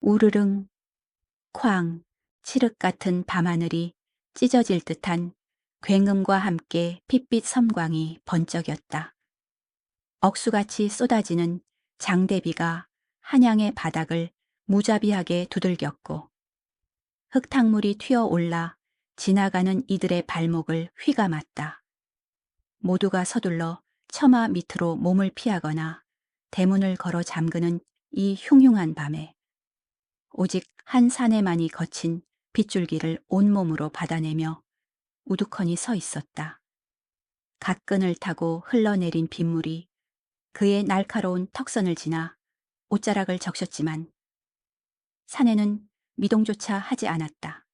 우르릉, 쾅, 칠흑 같은 밤하늘이 찢어질 듯한 굉음과 함께 핏빛 섬광이 번쩍였다. 억수같이 쏟아지는 장대비가 한양의 바닥을 무자비하게 두들겼고 흙탕물이 튀어올라 지나가는 이들의 발목을 휘감았다. 모두가 서둘러 처마 밑으로 몸을 피하거나 대문을 걸어 잠그는 이 흉흉한 밤에 오직 한 사내만이 거친 빗줄기를 온몸으로 받아내며 우두커니 서 있었다. 갓끈을 타고 흘러내린 빗물이 그의 날카로운 턱선을 지나 옷자락을 적셨지만 사내는 미동조차 하지 않았다.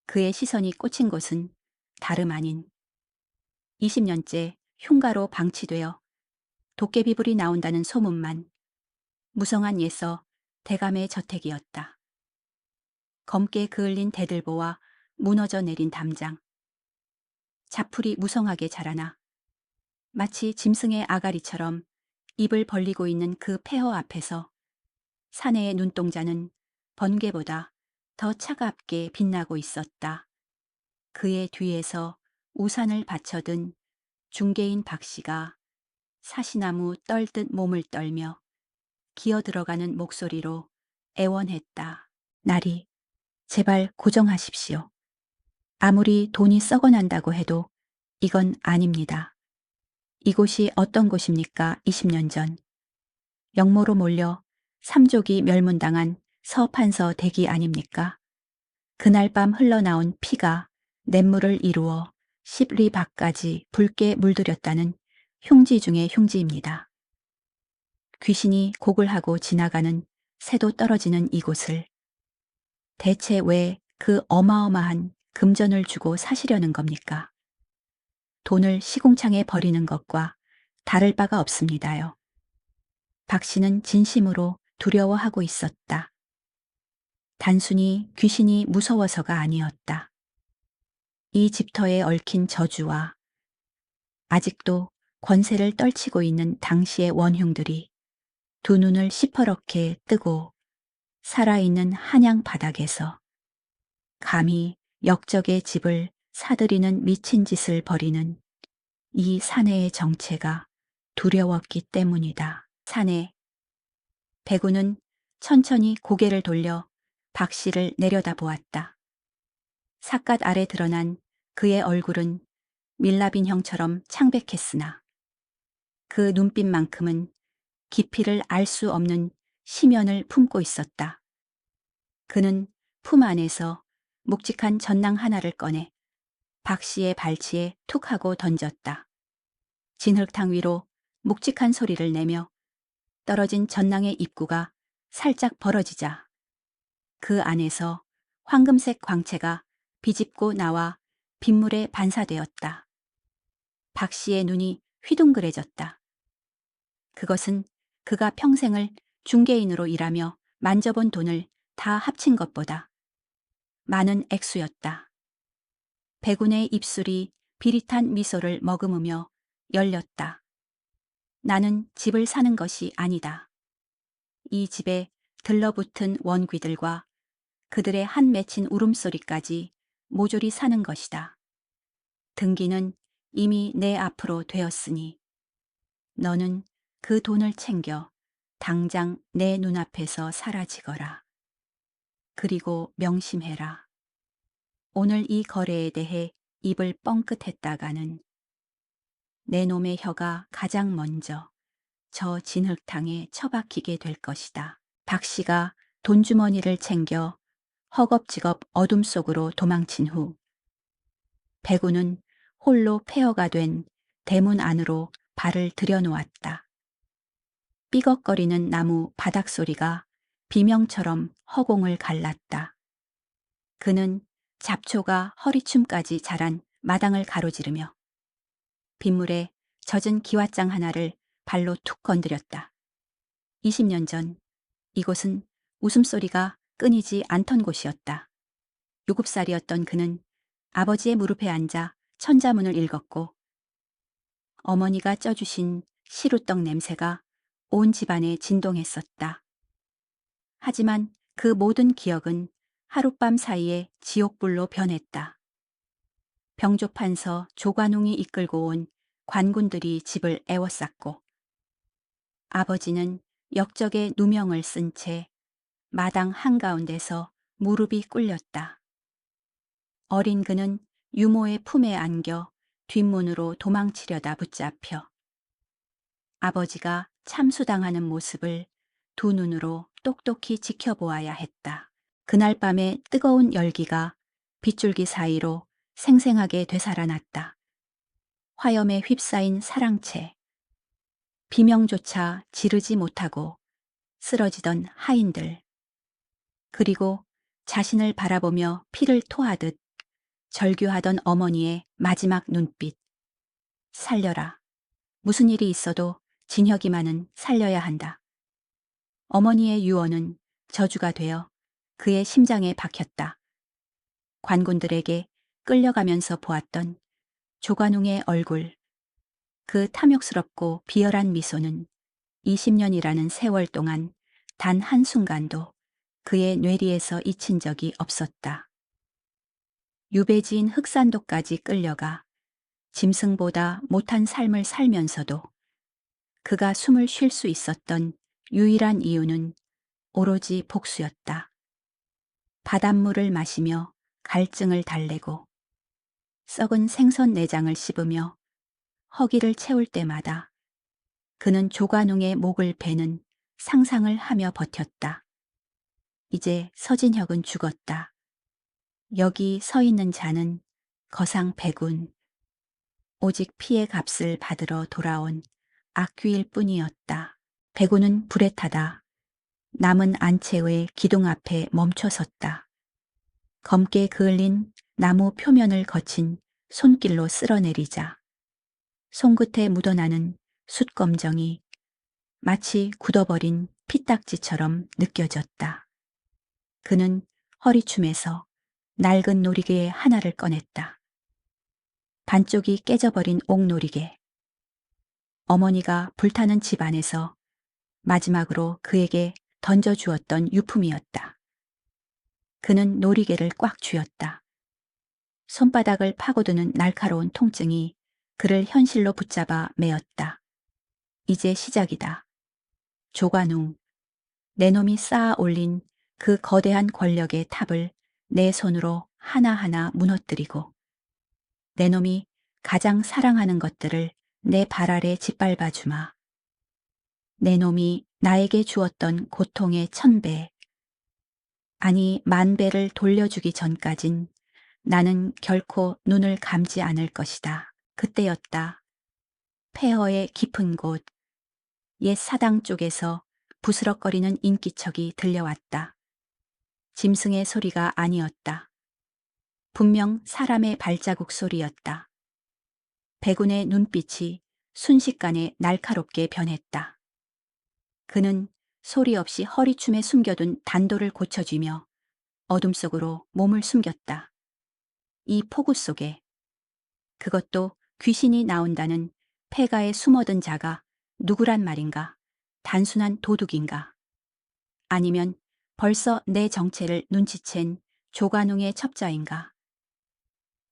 그의 시선이 꽂힌 곳은 다름 아닌 20년째 흉가로 방치되어 도깨비불이 나온다는 소문만 무성한 예서 대감의 저택이었다. 검게 그을린 대들보와 무너져 내린 담장, 자풀이 무성하게 자라나 마치 짐승의 아가리처럼 입을 벌리고 있는 그 폐허 앞에서 사내의 눈동자는 번개보다 더 차갑게 빛나고 있었다. 그의 뒤에서 우산을 받쳐든 중개인 박씨가 사시나무 떨듯 몸을 떨며 기어들어가는 목소리로 애원했다. 나리, 제발 고정하십시오. 아무리 돈이 썩어난다고 해도 이건 아닙니다. 이곳이 어떤 곳입니까? 20년 전. 영모로 몰려 삼족이 멸문당한 서판서 대기 아닙니까? 그날 밤 흘러나온 피가 냇물을 이루어 10리 밖까지 붉게 물들였다는 흉지 중의 흉지입니다. 귀신이 곡을 하고 지나가는 새도 떨어지는 이곳을 대체 왜 그 어마어마한 금전을 주고 사시려는 겁니까? 돈을 시궁창에 버리는 것과 다를 바가 없습니다요. 박 씨는 진심으로 두려워하고 있었다. 단순히 귀신이 무서워서가 아니었다. 이 집터에 얽힌 저주와 아직도 권세를 떨치고 있는 당시의 원흉들이 두 눈을 시퍼렇게 뜨고 살아있는 한양 바닥에서 감히 역적의 집을 사들이는 미친 짓을 벌이는 이 사내의 정체가 두려웠기 때문이다. 사내. 배구는 천천히 고개를 돌려 박 씨를 내려다보았다. 삿갓 아래 드러난 그의 얼굴은 밀라빈 형처럼 창백했으나 그 눈빛만큼은 깊이를 알 수 없는 심연을 품고 있었다. 그는 품 안에서 묵직한 전낭 하나를 꺼내 박 씨의 발치에 툭 하고 던졌다. 진흙탕 위로 묵직한 소리를 내며 떨어진 전낭의 입구가 살짝 벌어지자 그 안에서 황금색 광채가 비집고 나와 빗물에 반사되었다. 박 씨의 눈이 휘둥그레졌다. 그것은 그가 평생을 중개인으로 일하며 만져본 돈을 다 합친 것보다 많은 액수였다. 백운의 입술이 비릿한 미소를 머금으며 열렸다. 나는 집을 사는 것이 아니다. 이 집에 들러붙은 원귀들과 그들의 한 맺힌 울음소리까지 모조리 사는 것이다. 등기는 이미 내 앞으로 되었으니 너는 그 돈을 챙겨 당장 내 눈앞에서 사라지거라. 그리고 명심해라. 오늘 이 거래에 대해 입을 뻥끗했다가는 내 놈의 혀가 가장 먼저 저 진흙탕에 처박히게 될 것이다. 박 씨가 돈주머니를 챙겨 허겁지겁 어둠 속으로 도망친 후 배구는 홀로 폐허가 된 대문 안으로 발을 들여놓았다. 삐걱거리는 나무 바닥 소리가 비명처럼 허공을 갈랐다. 그는 잡초가 허리춤까지 자란 마당을 가로지르며 빗물에 젖은 기왓장 하나를 발로 툭 건드렸다. 20년 전 이곳은 웃음소리가 끊이지 않던 곳이었다. 7살이었던 그는 아버지의 무릎에 앉아 천자문을 읽었고 어머니가 쪄주신 시루떡 냄새가 온 집안에 진동했었다. 하지만 그 모든 기억은 하룻밤 사이에 지옥불로 변했다. 병조판서 조관웅이 이끌고 온 관군들이 집을 에워쌌고 아버지는 역적의 누명을 쓴 채 마당 한가운데서 무릎이 꿇렸다. 어린 그는 유모의 품에 안겨 뒷문으로 도망치려다 붙잡혀 아버지가 참수당하는 모습을 두 눈으로 똑똑히 지켜보아야 했다. 그날 밤의 뜨거운 열기가 빗줄기 사이로 생생하게 되살아났다. 화염에 휩싸인 사랑채, 비명조차 지르지 못하고 쓰러지던 하인들, 그리고 자신을 바라보며 피를 토하듯 절규하던 어머니의 마지막 눈빛. 살려라. 무슨 일이 있어도 진혁이만은 살려야 한다. 어머니의 유언은 저주가 되어 그의 심장에 박혔다. 관군들에게 끌려가면서 보았던 조관웅의 얼굴, 그 탐욕스럽고 비열한 미소는 20년이라는 세월 동안 단 한순간도 그의 뇌리에서 잊힌 적이 없었다. 유배지인 흑산도까지 끌려가 짐승보다 못한 삶을 살면서도 그가 숨을 쉴 수 있었던 유일한 이유는 오로지 복수였다. 바닷물을 마시며 갈증을 달래고 썩은 생선 내장을 씹으며 허기를 채울 때마다 그는 조관웅의 목을 베는 상상을 하며 버텼다. 이제 서진혁은 죽었다. 여기 서 있는 자는 거상 백운, 오직 피의 값을 받으러 돌아온 악귀일 뿐이었다. 백운은 불에 타다 남은 안채의 기둥 앞에 멈춰 섰다. 검게 그을린 나무 표면을 거친 손길로 쓸어내리자 손끝에 묻어나는 숯검정이 마치 굳어버린 피딱지처럼 느껴졌다. 그는 허리춤에서 낡은 놀이개 하나를 꺼냈다. 반쪽이 깨져버린 옥놀이개. 어머니가 불타는 집 안에서 마지막으로 그에게 던져주었던 유품이었다. 그는 놀이개를 꽉 쥐었다. 손바닥을 파고드는 날카로운 통증이 그를 현실로 붙잡아 매었다. 이제 시작이다. 조관웅, 내 놈이 쌓아 올린 그 거대한 권력의 탑을 내 손으로 하나하나 무너뜨리고 내 놈이 가장 사랑하는 것들을 내 발 아래 짓밟아 주마. 내 놈이 나에게 주었던 고통의 1000배, 아니 10,000배를 돌려주기 전까진 나는 결코 눈을 감지 않을 것이다. 그때였다. 폐허의 깊은 곳, 옛 사당 쪽에서 부스럭거리는 인기척이 들려왔다. 짐승의 소리가 아니었다. 분명 사람의 발자국 소리였다. 백운의 눈빛이 순식간에 날카롭게 변했다. 그는 소리 없이 허리춤에 숨겨둔 단도를 고쳐쥐며 어둠 속으로 몸을 숨겼다. 이 폭우 속에 그것도 귀신이 나온다는 폐가에 숨어든 자가 누구란 말인가? 단순한 도둑인가? 아니면 벌써 내 정체를 눈치챈 조관웅의 첩자인가?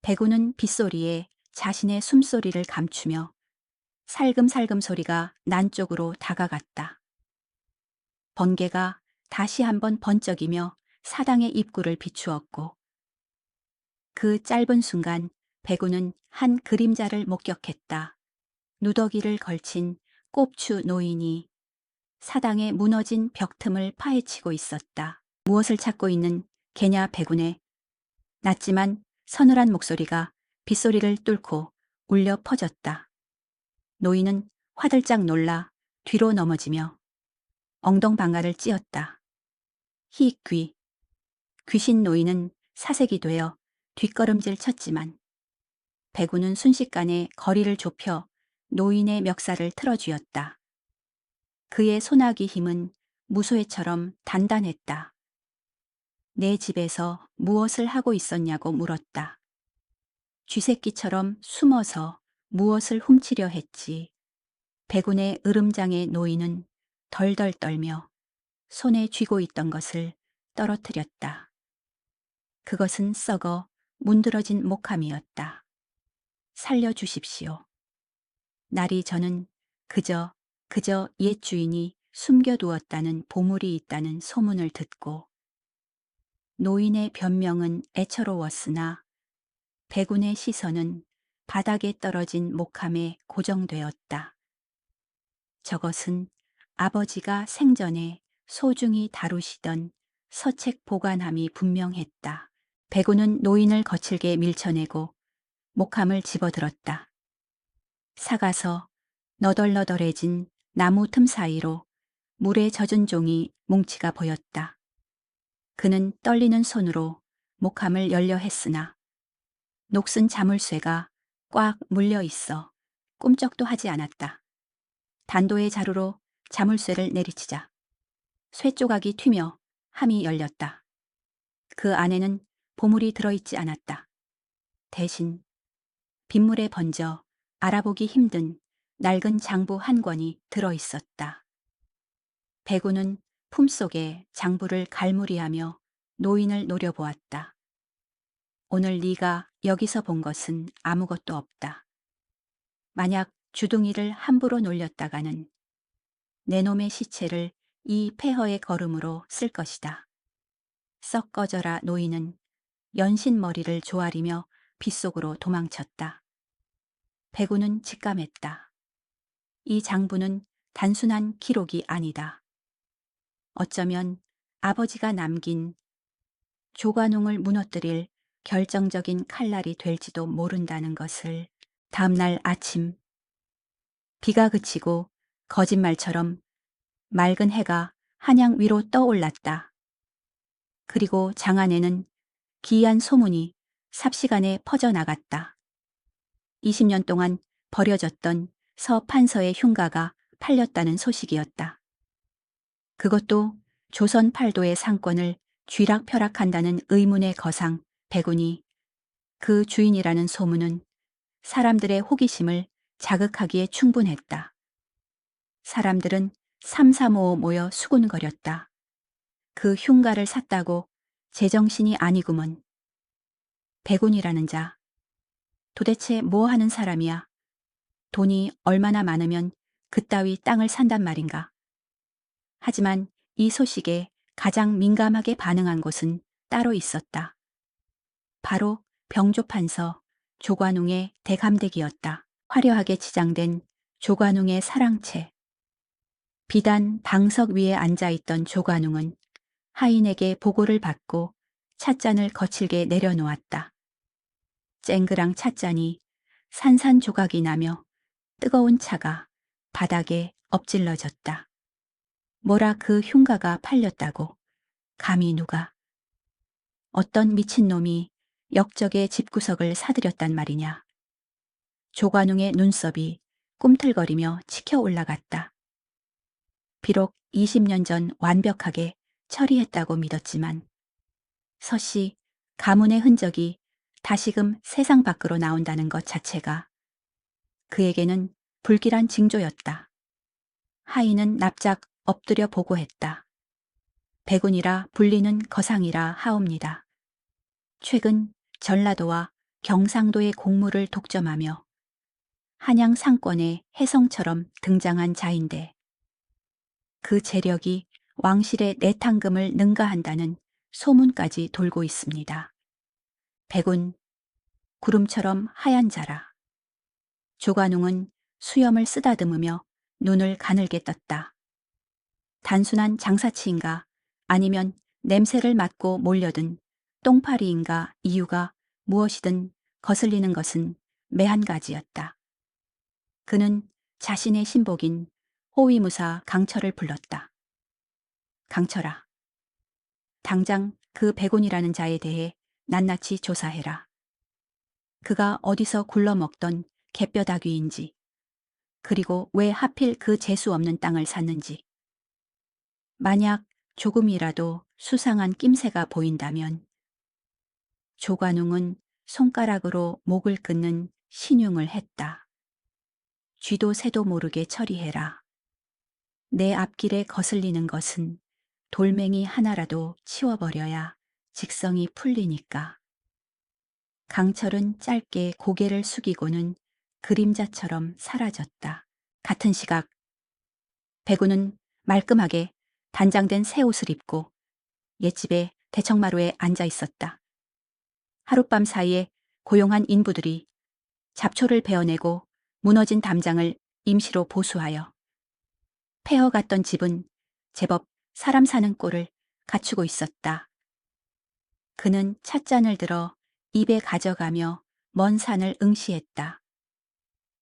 백운은 빗소리에 자신의 숨소리를 감추며 살금살금 소리가 난 쪽으로 다가갔다. 번개가 다시 한번 번쩍이며 사당의 입구를 비추었고 그 짧은 순간 백운은 한 그림자를 목격했다. 누더기를 걸친 꼽추 노인이 사당의 무너진 벽 틈을 파헤치고 있었다. 무엇을 찾고 있는 개냐 백운의 낮지만 서늘한 목소리가 빗소리를 뚫고 울려 퍼졌다. 노인은 화들짝 놀라 뒤로 넘어지며 엉덩방아를 찧었다. 희귀. 귀신 노인은 사색이 되어 뒷걸음질 쳤지만 백운은 순식간에 거리를 좁혀 노인의 멱살을 틀어쥐었다. 그의 소나기 힘은 무소회처럼 단단했다. 내 집에서 무엇을 하고 있었냐고 물었다. 쥐새끼처럼 숨어서 무엇을 훔치려 했지. 백운의 으름장의 노인은 덜덜 떨며 손에 쥐고 있던 것을 떨어뜨렸다. 그것은 썩어 문드러진 목함이었다. 살려주십시오. 날이 저는 그저 옛 주인이 숨겨두었다는 보물이 있다는 소문을 듣고 노인의 변명은 애처로웠으나 백운의 시선은 바닥에 떨어진 목함에 고정되었다. 저것은 아버지가 생전에 소중히 다루시던 서책 보관함이 분명했다. 백운은 노인을 거칠게 밀쳐내고 목함을 집어들었다. 사가서 너덜너덜해진 나무 틈 사이로 물에 젖은 종이 뭉치가 보였다. 그는 떨리는 손으로 목함을 열려 했으나 녹슨 자물쇠가 꽉 물려 있어 꿈쩍도 하지 않았다. 단도의 자루로 자물쇠를 내리치자 쇠 조각이 튀며 함이 열렸다. 그 안에는 보물이 들어있지 않았다. 대신 빗물에 번져 알아보기 힘든 낡은 장부 한 권이 들어있었다. 백운은 품속에 장부를 갈무리하며 노인을 노려보았다. 오늘 네가 여기서 본 것은 아무것도 없다. 만약 주둥이를 함부로 놀렸다가는 내 놈의 시체를 이 폐허의 걸음으로 쓸 것이다. 썩 꺼져라. 노인은 연신 머리를 조아리며 빗속으로 도망쳤다. 백운은 직감했다. 이 장부는 단순한 기록이 아니다. 어쩌면 아버지가 남긴 조관웅을 무너뜨릴 결정적인 칼날이 될지도 모른다는 것을. 다음 날 아침 비가 그치고 거짓말처럼 맑은 해가 한양 위로 떠올랐다. 그리고 장안에는 기이한 소문이 삽시간에 퍼져나갔다. 20년 동안 버려졌던 서 판서의 흉가가 팔렸다는 소식이었다. 그것도 조선 팔도의 상권을 쥐락펴락한다는 의문의 거상 백운이 그 주인이라는 소문은 사람들의 호기심을 자극하기에 충분했다. 사람들은 삼삼오오 모여 수군거렸다. 그 흉가를 샀다고 제정신이 아니구먼. 백운이라는 자, 도대체 뭐 하는 사람이야? 돈이 얼마나 많으면 그따위 땅을 산단 말인가? 하지만 이 소식에 가장 민감하게 반응한 곳은 따로 있었다. 바로 병조판서 조관웅의 대감댁이었다. 화려하게 치장된 조관웅의 사랑채. 비단 방석 위에 앉아있던 조관웅은 하인에게 보고를 받고 찻잔을 거칠게 내려놓았다. 쨍그랑 찻잔이 산산조각이 나며 뜨거운 차가 바닥에 엎질러졌다. 뭐라 그 흉가가 팔렸다고. 감히 누가. 어떤 미친놈이 역적의 집구석을 사들였단 말이냐. 조관웅의 눈썹이 꿈틀거리며 치켜 올라갔다. 비록 20년 전 완벽하게 처리했다고 믿었지만 서씨 가문의 흔적이 다시금 세상 밖으로 나온다는 것 자체가 그에게는 불길한 징조였다. 하인은 납작 엎드려 보고했다. 백운이라 불리는 거상이라 하옵니다. 최근 전라도와 경상도의 공무를 독점하며 한양 상권의 혜성처럼 등장한 자인데 그 재력이 왕실의 내탕금을 능가한다는 소문까지 돌고 있습니다. 백운, 구름처럼 하얀 자라. 조관웅은 수염을 쓰다듬으며 눈을 가늘게 떴다. 단순한 장사치인가 아니면 냄새를 맡고 몰려든 똥파리인가 이유가 무엇이든 거슬리는 것은 매한 가지였다. 그는 자신의 신복인 호위무사 강철을 불렀다. 강철아, 당장 그 백운이라는 자에 대해 낱낱이 조사해라. 그가 어디서 굴러먹던 갯벼다귀인지, 그리고 왜 하필 그 재수 없는 땅을 샀는지. 만약 조금이라도 수상한 낌새가 보인다면 조관웅은 손가락으로 목을 끊는 신용을 했다. 쥐도 새도 모르게 처리해라. 내 앞길에 거슬리는 것은 돌멩이 하나라도 치워버려야 직성이 풀리니까. 강철은 짧게 고개를 숙이고는 그림자처럼 사라졌다. 같은 시각 백우는 말끔하게 단장된 새 옷을 입고 옛집의 대청마루에 앉아 있었다. 하룻밤 사이에 고용한 인부들이 잡초를 베어내고 무너진 담장을 임시로 보수하여 폐허갔던 집은 제법 사람 사는 꼴을 갖추고 있었다. 그는 찻잔을 들어 입에 가져가며 먼 산을 응시했다.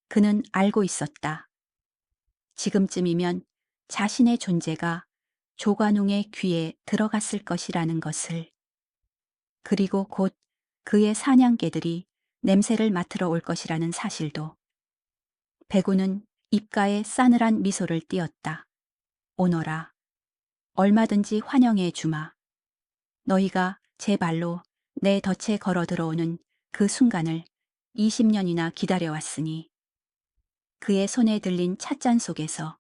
그는 알고 있었다. 지금쯤이면 자신의 존재가 조관웅의 귀에 들어갔을 것이라는 것을. 그리고 곧 그의 사냥개들이 냄새를 맡으러 올 것이라는 사실도. 백우는 입가에 싸늘한 미소를 띄었다. 오너라. 얼마든지 환영해 주마. 너희가 제 발로 내 덫에 걸어 들어오는 그 순간을 20년이나 기다려왔으니. 그의 손에 들린 찻잔 속에서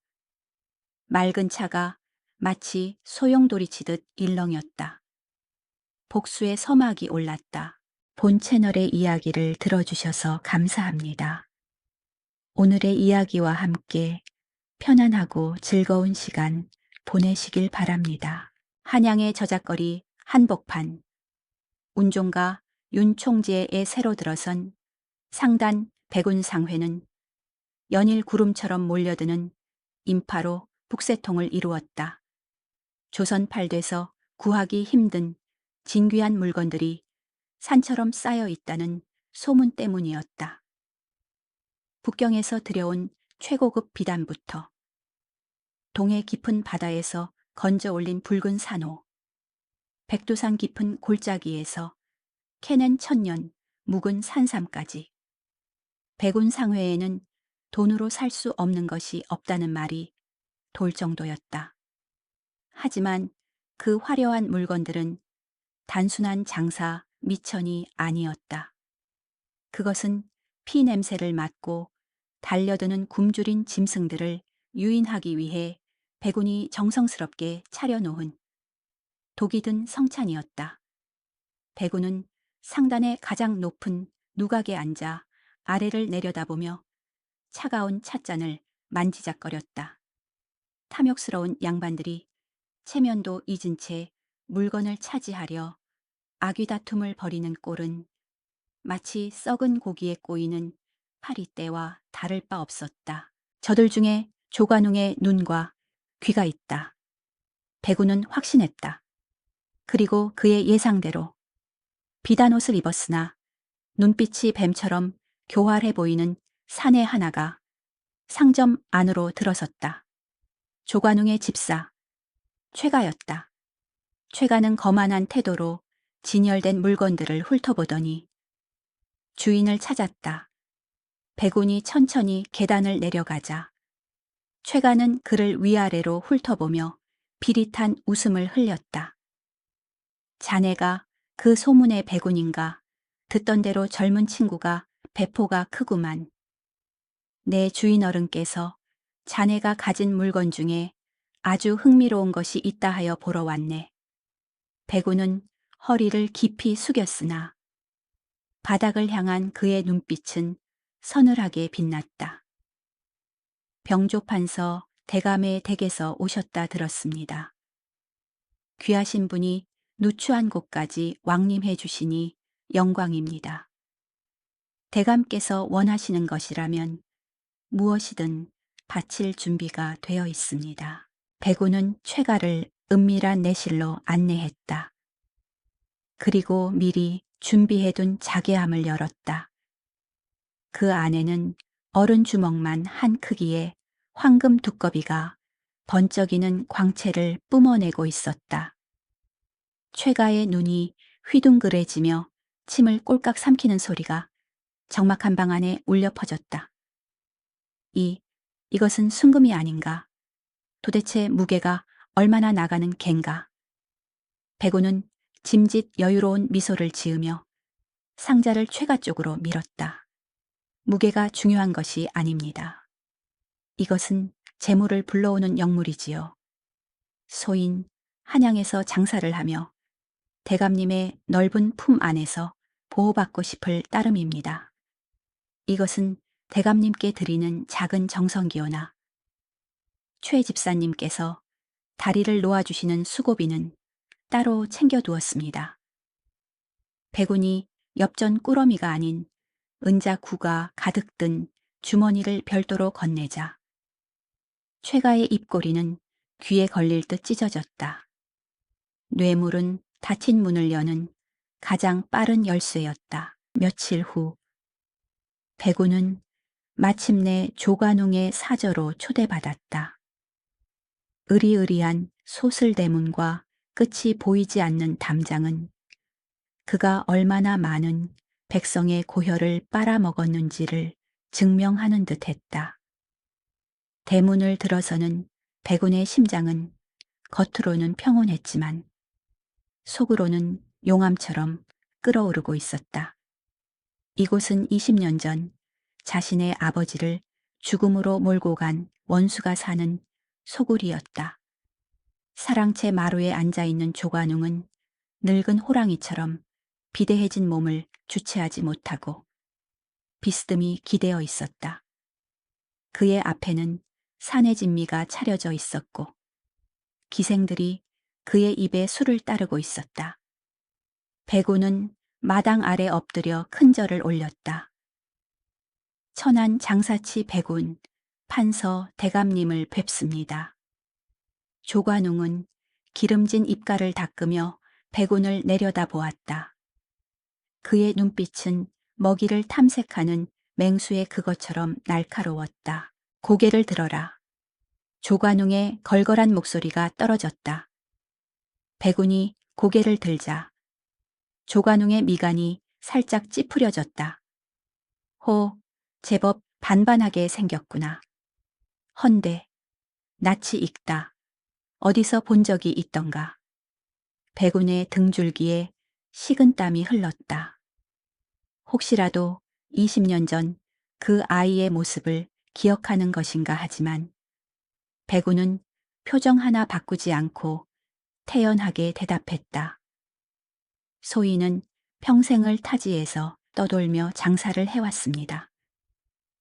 맑은 차가 마치 소용돌이치듯 일렁였다. 복수의 서막이 올랐다. 본 채널의 이야기를 들어주셔서 감사합니다. 오늘의 이야기와 함께 편안하고 즐거운 시간 보내시길 바랍니다. 한양의 저작거리 한복판. 운종가 윤총재의 새로 들어선 상단 백운상회는 연일 구름처럼 몰려드는 인파로 북새통을 이루었다. 조선 팔돼서 구하기 힘든 진귀한 물건들이 산처럼 쌓여 있다는 소문 때문이었다. 북경에서 들여온 최고급 비단부터 동해 깊은 바다에서 건져 올린 붉은 산호, 백두산 깊은 골짜기에서 캐낸 천년 묵은 산삼까지. 백운상회에는 돈으로 살 수 없는 것이 없다는 말이 돌 정도였다. 하지만 그 화려한 물건들은 단순한 장사 미천이 아니었다. 그것은 피 냄새를 맡고 달려드는 굶주린 짐승들을 유인하기 위해 백운이 정성스럽게 차려놓은 독이 든 성찬이었다. 백운은 상단의 가장 높은 누각에 앉아 아래를 내려다보며 차가운 찻잔을 만지작거렸다. 탐욕스러운 양반들이 체면도 잊은 채 물건을 차지하려 아귀다툼을 벌이는 꼴은 마치 썩은 고기에 꼬이는 파리떼와 다를 바 없었다. 저들 중에 조관웅의 눈과 귀가 있다. 백우는 확신했다. 그리고 그의 예상대로 비단옷을 입었으나 눈빛이 뱀처럼 교활해 보이는 사내 하나가 상점 안으로 들어섰다. 조관웅의 집사, 최가였다. 최가는 거만한 태도로 진열된 물건들을 훑어보더니 주인을 찾았다. 백운이 천천히 계단을 내려가자 최가는 그를 위아래로 훑어보며 비릿한 웃음을 흘렸다. 자네가 그 소문의 백운인가? 듣던 대로 젊은 친구가 배포가 크구만. 내 주인 어른께서 자네가 가진 물건 중에 아주 흥미로운 것이 있다 하여 보러 왔네. 백운은 허리를 깊이 숙였으나 바닥을 향한 그의 눈빛은 서늘하게 빛났다. 병조판서 대감의 댁에서 오셨다 들었습니다. 귀하신 분이 누추한 곳까지 왕림해 주시니 영광입니다. 대감께서 원하시는 것이라면 무엇이든 바칠 준비가 되어 있습니다. 백우는 최가를 은밀한 내실로 안내했다. 그리고 미리 준비해둔 자개함을 열었다. 그 안에는 어른 주먹만 한 크기의 황금 두꺼비가 번쩍이는 광채를 뿜어내고 있었다. 최가의 눈이 휘둥그레지며 침을 꼴깍 삼키는 소리가 적막한 방 안에 울려 퍼졌다. 이것은 순금이 아닌가? 도대체 무게가 얼마나 나가는 갠가? 백우는 짐짓 여유로운 미소를 지으며 상자를 최가 쪽으로 밀었다. 무게가 중요한 것이 아닙니다. 이것은 재물을 불러오는 영물이지요. 소인 한양에서 장사를 하며 대감님의 넓은 품 안에서 보호받고 싶을 따름입니다. 이것은 대감님께 드리는 작은 정성기요나 최 집사님께서 다리를 놓아주시는 수고비는 따로 챙겨두었습니다. 백운이 엽전 꾸러미가 아닌 은자 구가 가득 든 주머니를 별도로 건네자 최가의 입꼬리는 귀에 걸릴 듯 찢어졌다. 뇌물은 닫힌 문을 여는 가장 빠른 열쇠였다. 며칠 후 백운은 마침내 조관웅의 사저로 초대받았다. 으리으리한 소슬대문과 끝이 보이지 않는 담장은 그가 얼마나 많은 백성의 고혈을 빨아먹었는지를 증명하는 듯했다. 대문을 들어서는 백운의 심장은 겉으로는 평온했지만 속으로는 용암처럼 끓어오르고 있었다. 이곳은 20년 전 자신의 아버지를 죽음으로 몰고 간 원수가 사는 소굴이었다. 사랑채 마루에 앉아있는 조관웅은 늙은 호랑이처럼 비대해진 몸을 주체하지 못하고 비스듬히 기대어 있었다. 그의 앞에는 산의 진미가 차려져 있었고 기생들이 그의 입에 술을 따르고 있었다. 백운은 마당 아래 엎드려 큰 절을 올렸다. 천안 장사치 백운, 판서 대감님을 뵙습니다. 조관웅은 기름진 입가를 닦으며 백운을 내려다보았다. 그의 눈빛은 먹이를 탐색하는 맹수의 그것처럼 날카로웠다. 고개를 들어라. 조관웅의 걸걸한 목소리가 떨어졌다. 백운이 고개를 들자 조관웅의 미간이 살짝 찌푸려졌다. 호, 제법 반반하게 생겼구나. 헌데, 낯이 익다. 어디서 본 적이 있던가. 백운의 등줄기에 식은땀이 흘렀다. 혹시라도 20년 전 그 아이의 모습을 기억하는 것인가 하지만 백운은 표정 하나 바꾸지 않고 태연하게 대답했다. 소인은 평생을 타지에서 떠돌며 장사를 해왔습니다.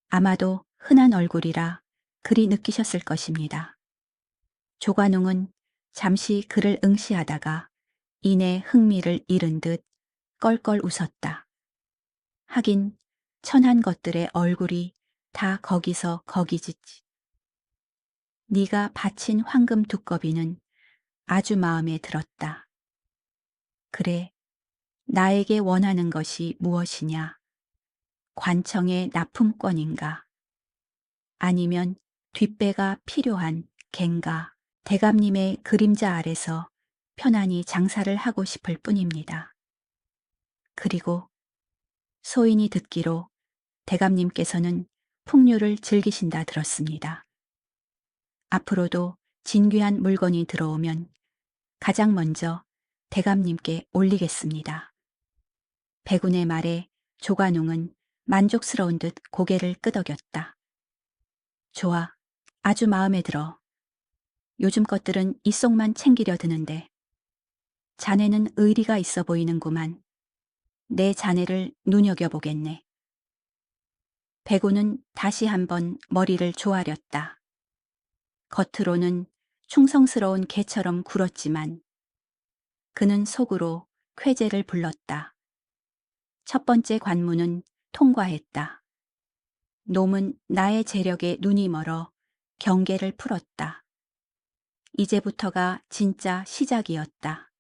아마도 흔한 얼굴이라 그리 느끼셨을 것입니다. 조관웅은 잠시 그를 응시하다가 이내 흥미를 잃은 듯 껄껄 웃었다. 하긴 천한 것들의 얼굴이 다 거기서 거기지지. 네가 바친 황금 두꺼비는 아주 마음에 들었다. 그래, 나에게 원하는 것이 무엇이냐? 관청의 납품권인가? 아니면 뒷배가 필요한 갠가? 대감님의 그림자 아래서 편안히 장사를 하고 싶을 뿐입니다. 그리고 소인이 듣기로 대감님께서는 풍류를 즐기신다 들었습니다. 앞으로도 진귀한 물건이 들어오면 가장 먼저 대감님께 올리겠습니다. 백운의 말에 조관웅은 만족스러운 듯 고개를 끄덕였다. 좋아, 아주 마음에 들어. 요즘 것들은 이 속만 챙기려 드는데 자네는 의리가 있어 보이는구만. 내 자네를 눈여겨보겠네. 백운은 다시 한번 머리를 조아렸다. 겉으로는 충성스러운 개처럼 굴었지만 그는 속으로 쾌재를 불렀다. 첫 번째 관문은 통과했다. 놈은 나의 재력에 눈이 멀어 경계를 풀었다. 이제부터가 진짜 시작이었다.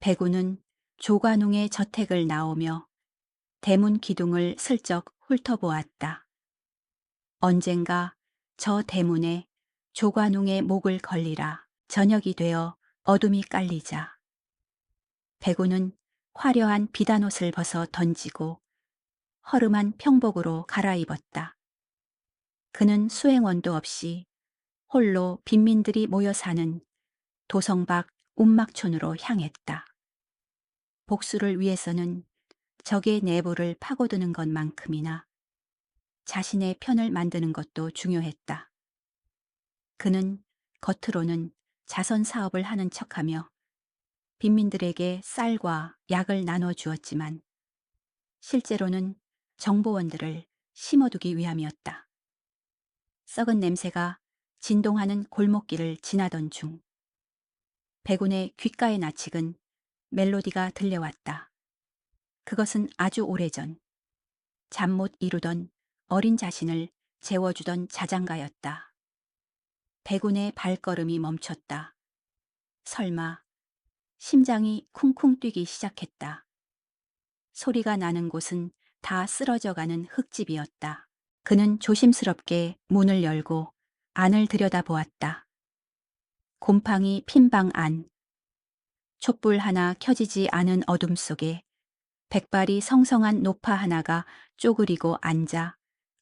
백운은 조관웅의 저택을 나오며 대문 기둥을 슬쩍 훑어보았다. 언젠가 저 대문에 조관웅의 목을 걸리라 저녁이 되어 어둠이 깔리자 백운은 화려한 비단옷을 벗어 던지고 허름한 평복으로 갈아입었다. 그는 수행원도 없이 홀로 빈민들이 모여 사는 도성 밖 운막촌으로 향했다. 복수를 위해서는 적의 내부를 파고드는 것만큼이나 자신의 편을 만드는 것도 중요했다. 그는 겉으로는 자선 사업을 하는 척하며 빈민들에게 쌀과 약을 나눠 주었지만 실제로는 정보원들을 심어두기 위함이었다. 썩은 냄새가 진동하는 골목길을 지나던 중 백운의 귓가에 나치근 멜로디가 들려왔다. 그것은 아주 오래전 잠 못 이루던 어린 자신을 재워주던 자장가였다. 백운의 발걸음이 멈췄다. 설마 심장이 쿵쿵 뛰기 시작했다. 소리가 나는 곳은 다 쓰러져가는 흙집이었다. 그는 조심스럽게 문을 열고 안을 들여다보았다. 곰팡이 핀 방 안. 촛불 하나 켜지지 않은 어둠 속에 백발이 성성한 노파 하나가 쪼그리고 앉아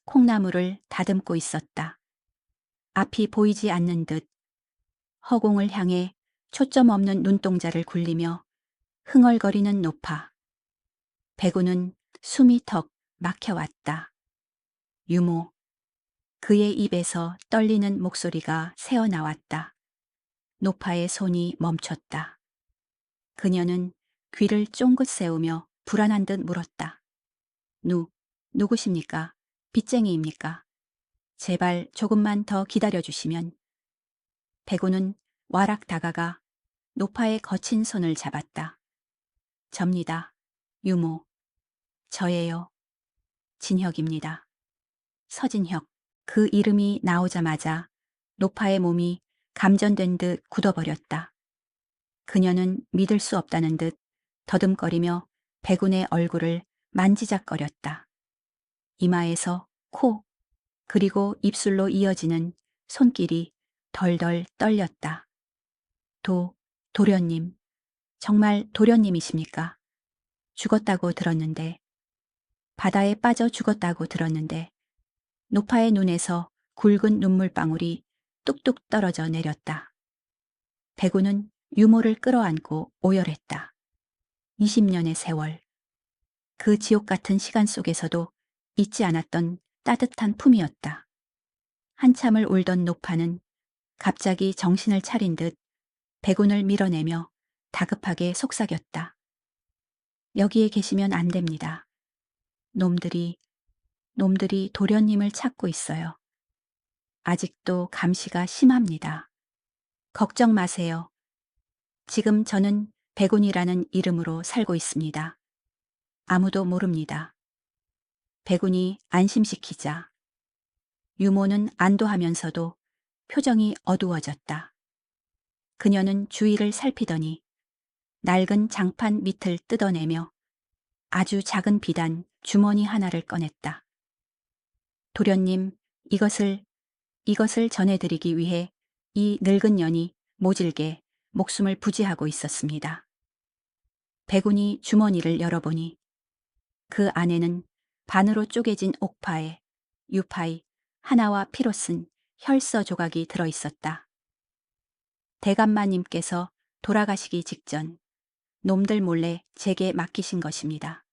콩나물을 다듬고 있었다. 앞이 보이지 않는 듯 허공을 향해 초점 없는 눈동자를 굴리며 흥얼거리는 노파. 백우는 숨이 턱 막혀왔다. 유모. 그의 입에서 떨리는 목소리가 새어나왔다. 노파의 손이 멈췄다. 그녀는 귀를 쫑긋 세우며 불안한 듯 물었다. 누구십니까? 빚쟁이입니까? 제발 조금만 더 기다려주시면. 백우는 와락 다가가 노파의 거친 손을 잡았다. 접니다. 유모. 저예요. 진혁입니다. 서진혁. 그 이름이 나오자마자 노파의 몸이 감전된 듯 굳어버렸다. 그녀는 믿을 수 없다는 듯 더듬거리며 백운의 얼굴을 만지작거렸다. 이마에서 코, 그리고 입술로 이어지는 손길이 덜덜 떨렸다. 도련님. 정말 도련님이십니까? 죽었다고 들었는데. 바다에 빠져 죽었다고 들었는데. 노파의 눈에서 굵은 눈물방울이 뚝뚝 떨어져 내렸다. 백우는 유모를 끌어안고 오열했다. 20년의 세월. 그 지옥 같은 시간 속에서도 잊지 않았던 따뜻한 품이었다. 한참을 울던 노파는 갑자기 정신을 차린 듯 백운을 밀어내며 다급하게 속삭였다. 여기에 계시면 안 됩니다. 놈들이 도련님을 찾고 있어요. 아직도 감시가 심합니다. 걱정 마세요. 지금 저는 백운이라는 이름으로 살고 있습니다. 아무도 모릅니다. 백운이 안심시키자 유모는 안도하면서도 표정이 어두워졌다. 그녀는 주위를 살피더니 낡은 장판 밑을 뜯어내며 아주 작은 비단 주머니 하나를 꺼냈다. 도련님, 이것을 전해드리기 위해 이 늙은 년이 모질게 목숨을 부지하고 있었습니다. 백운이 주머니를 열어보니 그 안에는 반으로 쪼개진 옥파에 유파이 하나와 피로 쓴 혈서 조각이 들어있었다. 대감마님께서 돌아가시기 직전 놈들 몰래 제게 맡기신 것입니다.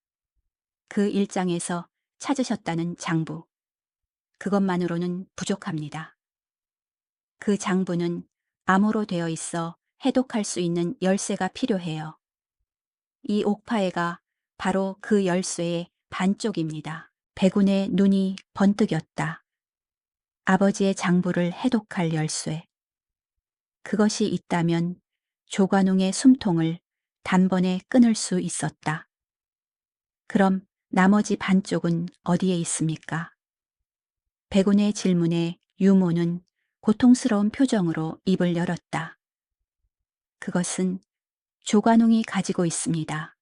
그 일장에서 찾으셨다는 장부. 그것만으로는 부족합니다. 그 장부는 암호로 되어 있어 해독할 수 있는 열쇠가 필요해요. 이 옥파에가 바로 그 열쇠의 반쪽입니다. 백운의 눈이 번뜩였다. 아버지의 장부를 해독할 열쇠. 그것이 있다면 조관웅의 숨통을 단번에 끊을 수 있었다. 그럼 나머지 반쪽은 어디에 있습니까? 백운의 질문에 유모는 고통스러운 표정으로 입을 열었다. 그것은 조관웅이 가지고 있습니다.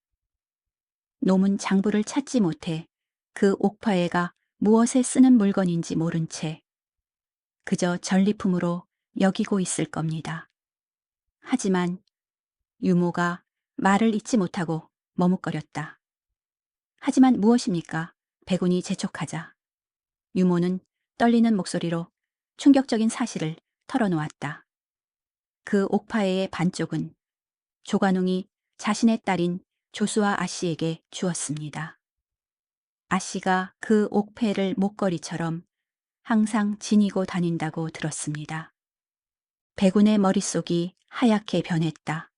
놈은 장부를 찾지 못해 그 옥파에가 무엇에 쓰는 물건인지 모른 채 그저 전리품으로 여기고 있을 겁니다. 하지만 유모가 말을 잇지 못하고 머뭇거렸다. 하지만 무엇입니까? 백운이 재촉하자 유모는 떨리는 목소리로 충격적인 사실을 털어놓았다. 그 옥파에의 반쪽은 조관웅이 자신의 딸인 조수아 아씨에게 주었습니다. 아씨가 그 옥패를 목걸이처럼 항상 지니고 다닌다고 들었습니다. 백운의 머릿속이 하얗게 변했다.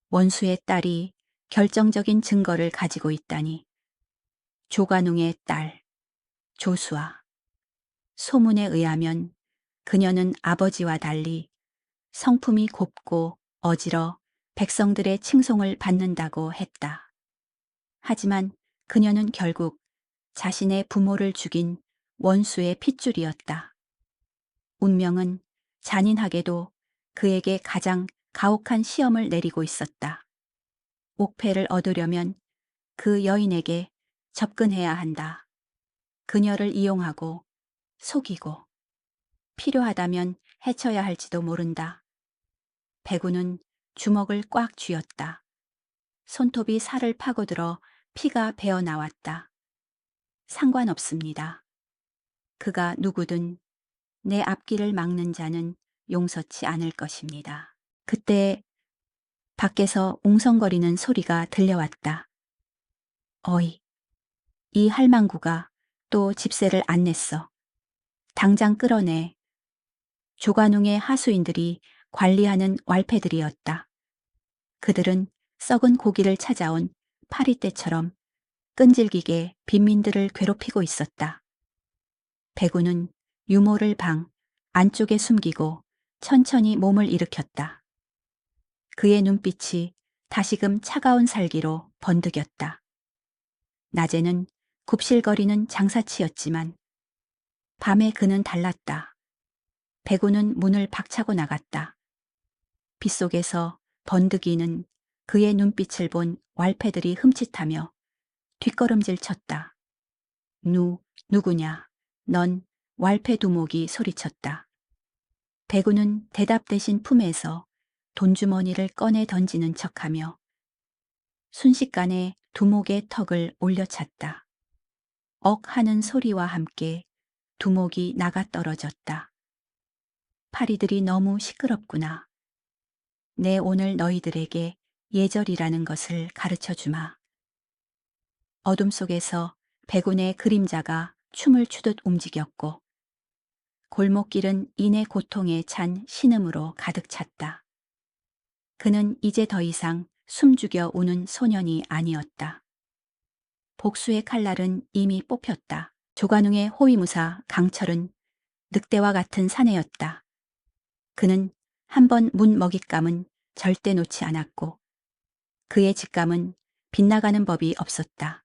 원수의 딸이 결정적인 증거를 가지고 있다니. 조관웅의 딸, 조수아. 소문에 의하면 그녀는 아버지와 달리 성품이 곱고 어지러 백성들의 칭송을 받는다고 했다. 하지만 그녀는 결국 자신의 부모를 죽인 원수의 핏줄이었다. 운명은 잔인하게도 그에게 가장 가혹한 시험을 내리고 있었다. 옥패를 얻으려면 그 여인에게 접근해야 한다. 그녀를 이용하고 속이고 필요하다면 해쳐야 할지도 모른다. 배구는 주먹을 꽉 쥐었다. 손톱이 살을 파고들어 피가 배어 나왔다. 상관없습니다. 그가 누구든 내 앞길을 막는 자는 용서치 않을 것입니다. 그때 밖에서 웅성거리는 소리가 들려왔다. 어이, 이 할망구가 또 집세를 안 냈어. 당장 끌어내. 조관웅의 하수인들이 관리하는 왈패들이었다. 그들은 썩은 고기를 찾아온 파리떼처럼 끈질기게 빈민들을 괴롭히고 있었다. 배구는 유모를 방 안쪽에 숨기고 천천히 몸을 일으켰다. 그의 눈빛이 다시금 차가운 살기로 번득였다. 낮에는 굽실거리는 장사치였지만 밤에 그는 달랐다. 배구는 문을 박차고 나갔다. 빗속에서 번득이는 그의 눈빛을 본 왈패들이 흠칫하며 뒷걸음질 쳤다. 누구냐? 넌 왈패 두목이 소리쳤다. 배구는 대답 대신 품에서 돈주머니를 꺼내 던지는 척하며 순식간에 두목의 턱을 올려찼다. 억 하는 소리와 함께 두목이 나가 떨어졌다. 파리들이 너무 시끄럽구나. 내 오늘 너희들에게 예절이라는 것을 가르쳐 주마. 어둠 속에서 백운의 그림자가 춤을 추듯 움직였고 골목길은 인의 고통에 찬 신음으로 가득 찼다. 그는 이제 더 이상 숨죽여 우는 소년이 아니었다. 복수의 칼날은 이미 뽑혔다. 조관웅의 호위무사 강철은 늑대와 같은 사내였다. 그는 한 번 문 먹잇감은 절대 놓지 않았고 그의 직감은 빗나가는 법이 없었다.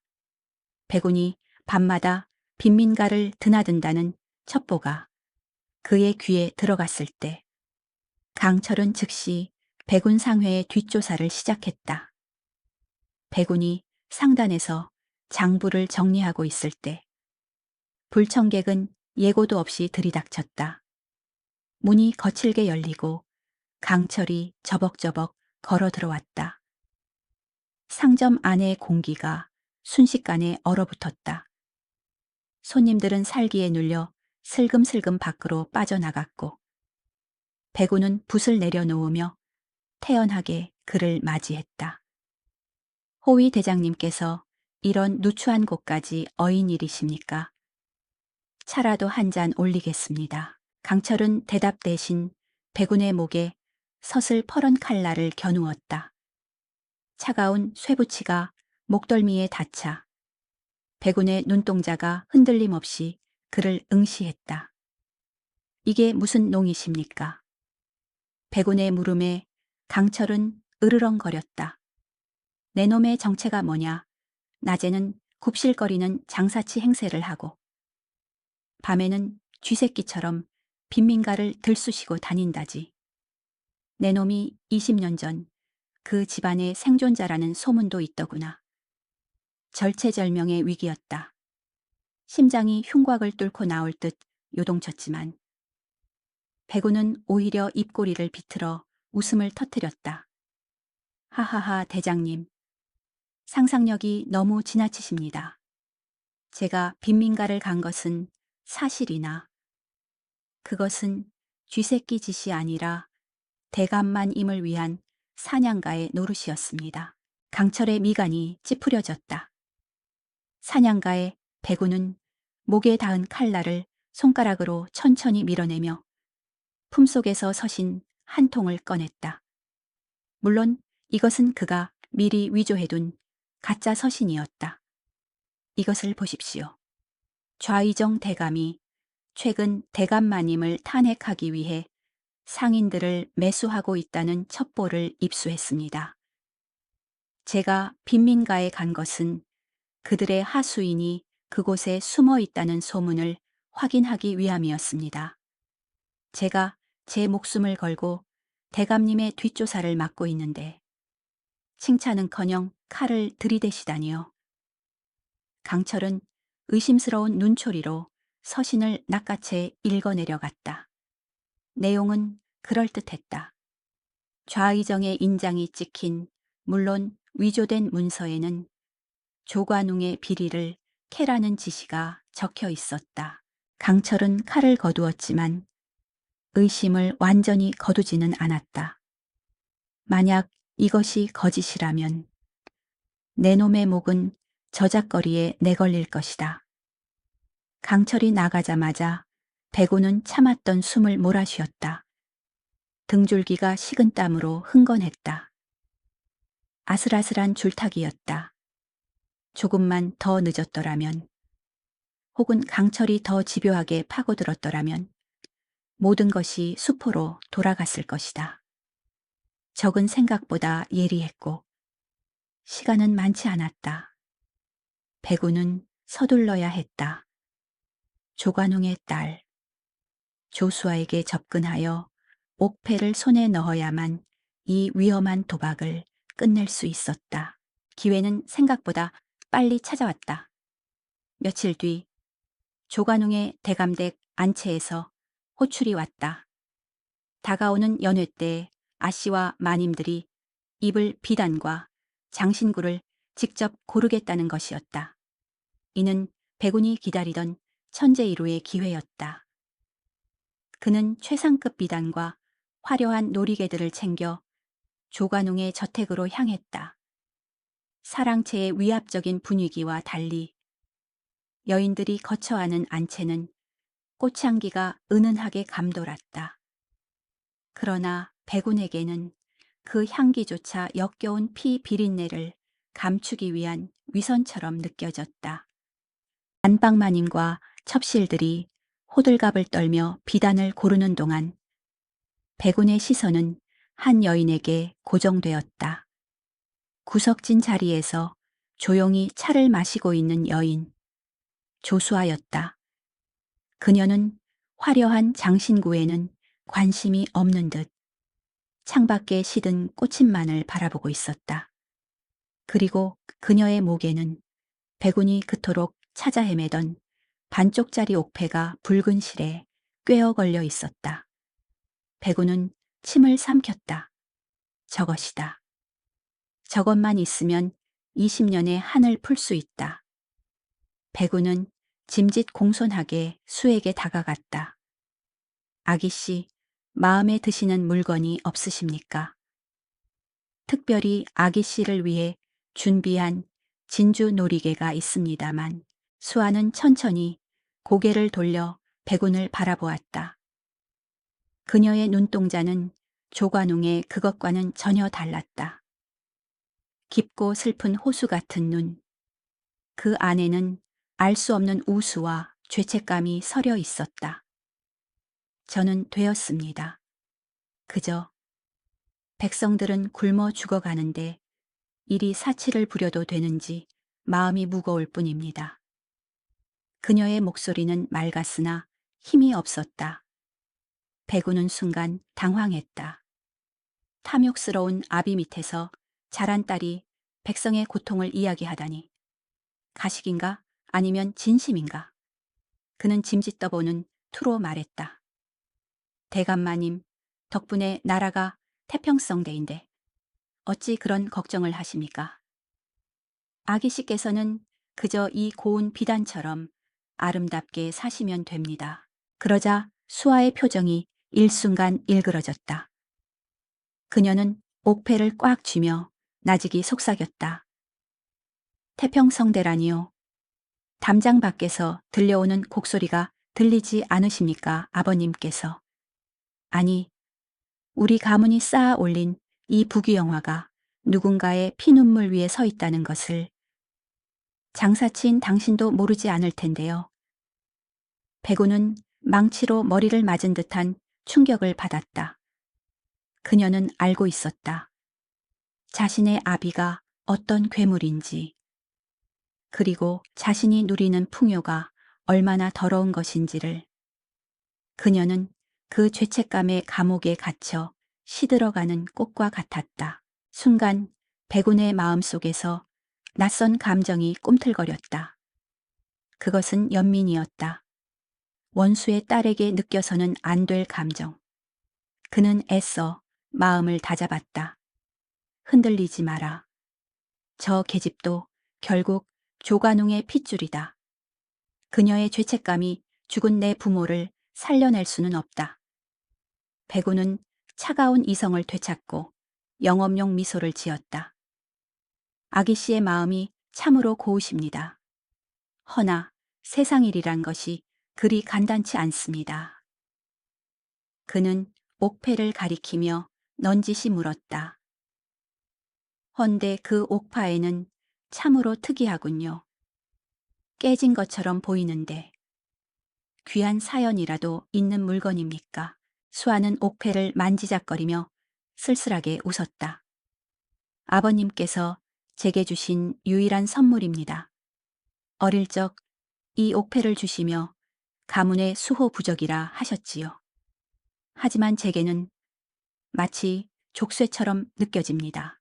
백운이 밤마다 빈민가를 드나든다는 첩보가 그의 귀에 들어갔을 때 강철은 즉시 백운 상회의 뒷조사를 시작했다. 백운이 상단에서 장부를 정리하고 있을 때 불청객은 예고도 없이 들이닥쳤다. 문이 거칠게 열리고 강철이 저벅저벅 걸어 들어왔다. 상점 안의 공기가 순식간에 얼어붙었다. 손님들은 살기에 눌려 슬금슬금 밖으로 빠져나갔고 백운은 붓을 내려놓으며 태연하게 그를 맞이했다. 호위 대장님께서 이런 누추한 곳까지 어인일이십니까? 차라도 한 잔 올리겠습니다. 강철은 대답 대신 백운의 목에 서슬 퍼런 칼날을 겨누었다. 차가운 쇠붙이가 목덜미에 닿자 백운의 눈동자가 흔들림 없이 그를 응시했다. 이게 무슨 농이십니까? 백운의 물음에 강철은 으르렁거렸다. 내 놈의 정체가 뭐냐? 낮에는 굽실거리는 장사치 행세를 하고 밤에는 쥐새끼처럼 빈민가를 들쑤시고 다닌다지. 내 놈이 20년 전 그 집안의 생존자라는 소문도 있더구나. 절체절명의 위기였다. 심장이 흉곽을 뚫고 나올 듯 요동쳤지만 백운은 오히려 입꼬리를 비틀어 웃음을 터뜨렸다. 하하하 대장님. 상상력이 너무 지나치십니다. 제가 빈민가를 간 것은 사실이나 그것은 쥐새끼 짓이 아니라 대감만임을 위한 사냥가의 노릇이었습니다. 강철의 미간이 찌푸려졌다. 사냥가의 백운은 목에 닿은 칼날을 손가락으로 천천히 밀어내며 품속에서 서신 한 통을 꺼냈다. 물론 이것은 그가 미리 위조해둔 가짜 서신이었다. 이것을 보십시오. 좌의정 대감이 최근 대감마님을 탄핵하기 위해 상인들을 매수하고 있다는 첩보를 입수했습니다. 제가 빈민가에 간 것은 그들의 하수인이 그곳에 숨어 있다는 소문을 확인하기 위함이었습니다. 제가 제 목숨을 걸고 대감님의 뒷조사를 맡고 있는데 칭찬은커녕 칼을 들이대시다니요. 강철은 의심스러운 눈초리로 서신을 낚아채 읽어내려갔다. 내용은 그럴듯했다. 좌의정의 인장이 찍힌 물론 위조된 문서에는 조관웅의 비리를 캐라는 지시가 적혀 있었다. 강철은 칼을 거두었지만 의심을 완전히 거두지는 않았다. 만약 이것이 거짓이라면 내 놈의 목은 저작거리에 내걸릴 것이다. 강철이 나가자마자 백우는 참았던 숨을 몰아쉬었다. 등줄기가 식은 땀으로 흥건했다. 아슬아슬한 줄타기였다. 조금만 더 늦었더라면, 혹은 강철이 더 집요하게 파고들었더라면 모든 것이 수포로 돌아갔을 것이다. 적은 생각보다 예리했고 시간은 많지 않았다. 백우는 서둘러야 했다. 조관웅의 딸 조수아에게 접근하여 옥패를 손에 넣어야만 이 위험한 도박을 끝낼 수 있었다. 기회는 생각보다 빨리 찾아왔다. 며칠 뒤 조관웅의 대감댁 안채에서 호출이 왔다. 다가오는 연회 때 아씨와 마님들이 입을 비단과 장신구를 직접 고르겠다는 것이었다. 이는 백운이 기다리던 천재이루의 기회였다. 그는 최상급 비단과 화려한 놀이개들을 챙겨 조관웅의 저택으로 향했다. 사랑채의 위압적인 분위기와 달리 여인들이 거처하는 안채는 꽃향기가 은은하게 감돌았다. 그러나 백운에게는 그 향기조차 역겨운 피 비린내를 감추기 위한 위선처럼 느껴졌다. 안방마님과 첩실들이 호들갑을 떨며 비단을 고르는 동안 백운의 시선은 한 여인에게 고정되었다. 구석진 자리에서 조용히 차를 마시고 있는 여인, 조수아였다. 그녀는 화려한 장신구에는 관심이 없는 듯 창밖에 시든 꽃잎만을 바라보고 있었다. 그리고 그녀의 목에는 백운이 그토록 찾아 헤매던 반쪽짜리 옥패가 붉은 실에 꿰어 걸려 있었다. 백운은 침을 삼켰다. 저것이다. 저것만 있으면 20년의 한을 풀 수 있다. 백운은 짐짓 공손하게 수에게 다가갔다. 아기씨, 마음에 드시는 물건이 없으십니까? 특별히 아기씨를 위해 준비한 진주 놀이개가 있습니다만 수아는 천천히 고개를 돌려 백운을 바라보았다. 그녀의 눈동자는 조관웅의 그것과는 전혀 달랐다. 깊고 슬픈 호수 같은 눈, 그 안에는 알 수 없는 우수와 죄책감이 서려 있었다. 저는 되었습니다. 그저 백성들은 굶어 죽어가는데 이리 사치를 부려도 되는지 마음이 무거울 뿐입니다. 그녀의 목소리는 맑았으나 힘이 없었다. 백우는 순간 당황했다. 탐욕스러운 아비 밑에서 자란 딸이 백성의 고통을 이야기하다니. 가식인가? 아니면 진심인가? 그는 짐짓 떠보는 투로 말했다. 대감마님, 덕분에 나라가 태평성대인데 어찌 그런 걱정을 하십니까? 아기씨께서는 그저 이 고운 비단처럼 아름답게 사시면 됩니다. 그러자 수아의 표정이 일순간 일그러졌다. 그녀는 옥패를 꽉 쥐며 나직이 속삭였다. 태평성대라니요. 담장 밖에서 들려오는 곡소리가 들리지 않으십니까, 아버님께서? 아니, 우리 가문이 쌓아 올린 이 부귀영화가 누군가의 피눈물 위에 서 있다는 것을 장사친 당신도 모르지 않을 텐데요. 백우는 망치로 머리를 맞은 듯한 충격을 받았다. 그녀는 알고 있었다. 자신의 아비가 어떤 괴물인지, 그리고 자신이 누리는 풍요가 얼마나 더러운 것인지를. 그녀는 그 죄책감의 감옥에 갇혀 시들어가는 꽃과 같았다. 순간 백운의 마음속에서 낯선 감정이 꿈틀거렸다. 그것은 연민이었다. 원수의 딸에게 느껴서는 안 될 감정. 그는 애써 마음을 다잡았다. 흔들리지 마라. 저 계집도 결국 조관웅의 핏줄이다. 그녀의 죄책감이 죽은 내 부모를 살려낼 수는 없다. 백우는 차가운 이성을 되찾고 영업용 미소를 지었다. 아기 씨의 마음이 참으로 고우십니다. 허나 세상 일이란 것이 그리 간단치 않습니다. 그는 옥패를 가리키며 넌지시 물었다. 헌데 그 옥파에는 참으로 특이하군요. 깨진 것처럼 보이는데 귀한 사연이라도 있는 물건입니까? 수아는 옥패를 만지작거리며 쓸쓸하게 웃었다. 아버님께서 제게 주신 유일한 선물입니다. 어릴 적 이 옥패를 주시며 가문의 수호 부적이라 하셨지요. 하지만 제게는 마치 족쇄처럼 느껴집니다.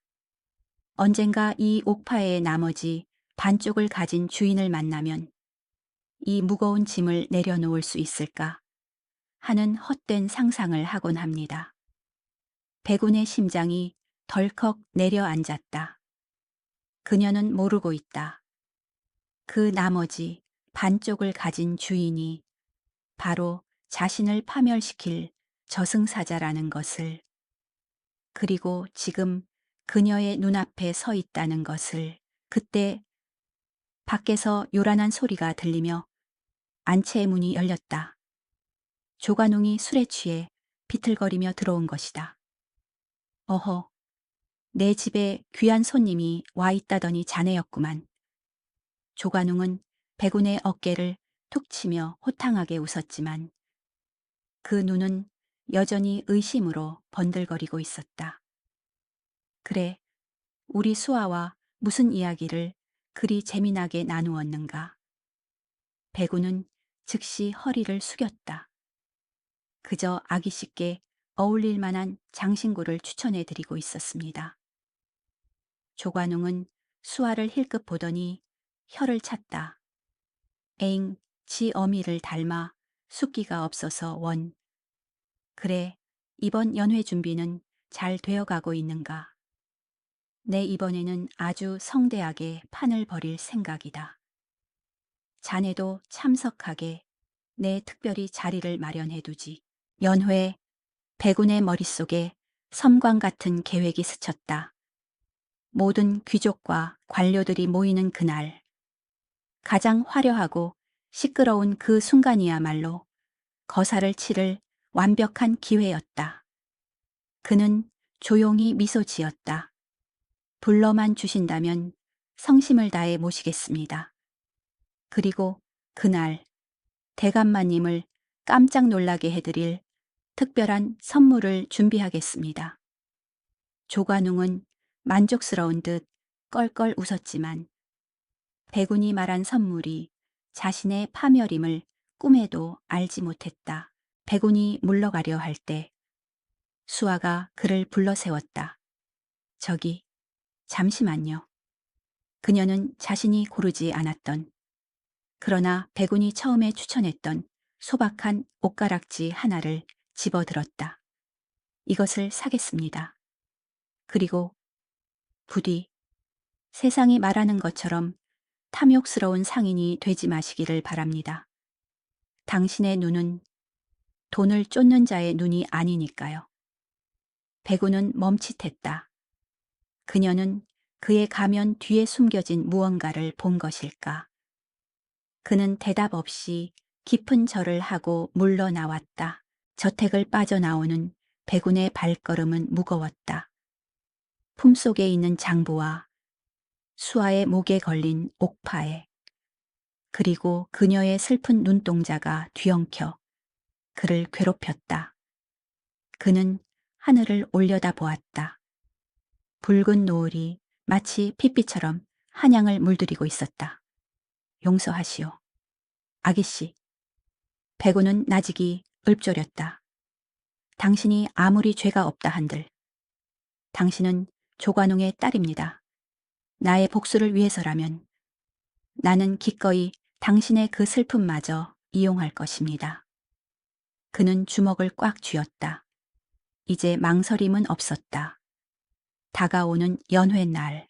언젠가 이 옥파의 나머지 반쪽을 가진 주인을 만나면 이 무거운 짐을 내려놓을 수 있을까 하는 헛된 상상을 하곤 합니다. 백운의 심장이 덜컥 내려앉았다. 그녀는 모르고 있다. 그 나머지 반쪽을 가진 주인이 바로 자신을 파멸시킬 저승사자라는 것을, 그리고 지금 그녀의 눈앞에 서 있다는 것을. 그때 밖에서 요란한 소리가 들리며 안채의 문이 열렸다. 조관웅이 술에 취해 비틀거리며 들어온 것이다. 어허, 내 집에 귀한 손님이 와 있다더니 자네였구만. 조관웅은 백운의 어깨를 툭 치며 호탕하게 웃었지만 그 눈은 여전히 의심으로 번들거리고 있었다. 그래, 우리 수아와 무슨 이야기를 그리 재미나게 나누었는가. 백운은 즉시 허리를 숙였다. 그저 아기 씨께 어울릴 만한 장신구를 추천해 드리고 있었습니다. 조관웅은 수아를 힐끗 보더니 혀를 찼다. 에잉, 지 어미를 닮아 숫기가 없어서 원. 그래, 이번 연회 준비는 잘 되어가고 있는가. 내 이번에는 아주 성대하게 판을 벌일 생각이다. 자네도 참석하게 내 특별히 자리를 마련해 두지. 연회, 백운의 머릿속에 섬광 같은 계획이 스쳤다. 모든 귀족과 관료들이 모이는 그날, 가장 화려하고 시끄러운 그 순간이야말로 거사를 치를 완벽한 기회였다. 그는 조용히 미소 지었다. 불러만 주신다면 성심을 다해 모시겠습니다. 그리고 그날 대감마님을 깜짝 놀라게 해드릴 특별한 선물을 준비하겠습니다. 조관웅은 만족스러운 듯 껄껄 웃었지만 백운이 말한 선물이 자신의 파멸임을 꿈에도 알지 못했다. 백운이 물러가려 할 때 수아가 그를 불러 세웠다. 저기, 잠시만요. 그녀는 자신이 고르지 않았던, 그러나 백운이 처음에 추천했던 소박한 옷가락지 하나를 집어들었다. 이것을 사겠습니다. 그리고 부디 세상이 말하는 것처럼 탐욕스러운 상인이 되지 마시기를 바랍니다. 당신의 눈은 돈을 쫓는 자의 눈이 아니니까요. 백운은 멈칫했다. 그녀는 그의 가면 뒤에 숨겨진 무언가를 본 것일까. 그는 대답 없이 깊은 절을 하고 물러나왔다. 저택을 빠져나오는 백운의 발걸음은 무거웠다. 품속에 있는 장부와 수아의 목에 걸린 옥파에, 그리고 그녀의 슬픈 눈동자가 뒤엉켜 그를 괴롭혔다. 그는 하늘을 올려다 보았다. 붉은 노을이 마치 핏빛처럼 한양을 물들이고 있었다. 용서하시오. 아기씨. 백우는 나직이 읊조렸다. 당신이 아무리 죄가 없다 한들 당신은 조관웅의 딸입니다. 나의 복수를 위해서라면 나는 기꺼이 당신의 그 슬픔마저 이용할 것입니다. 그는 주먹을 꽉 쥐었다. 이제 망설임은 없었다. 다가오는 연회 날.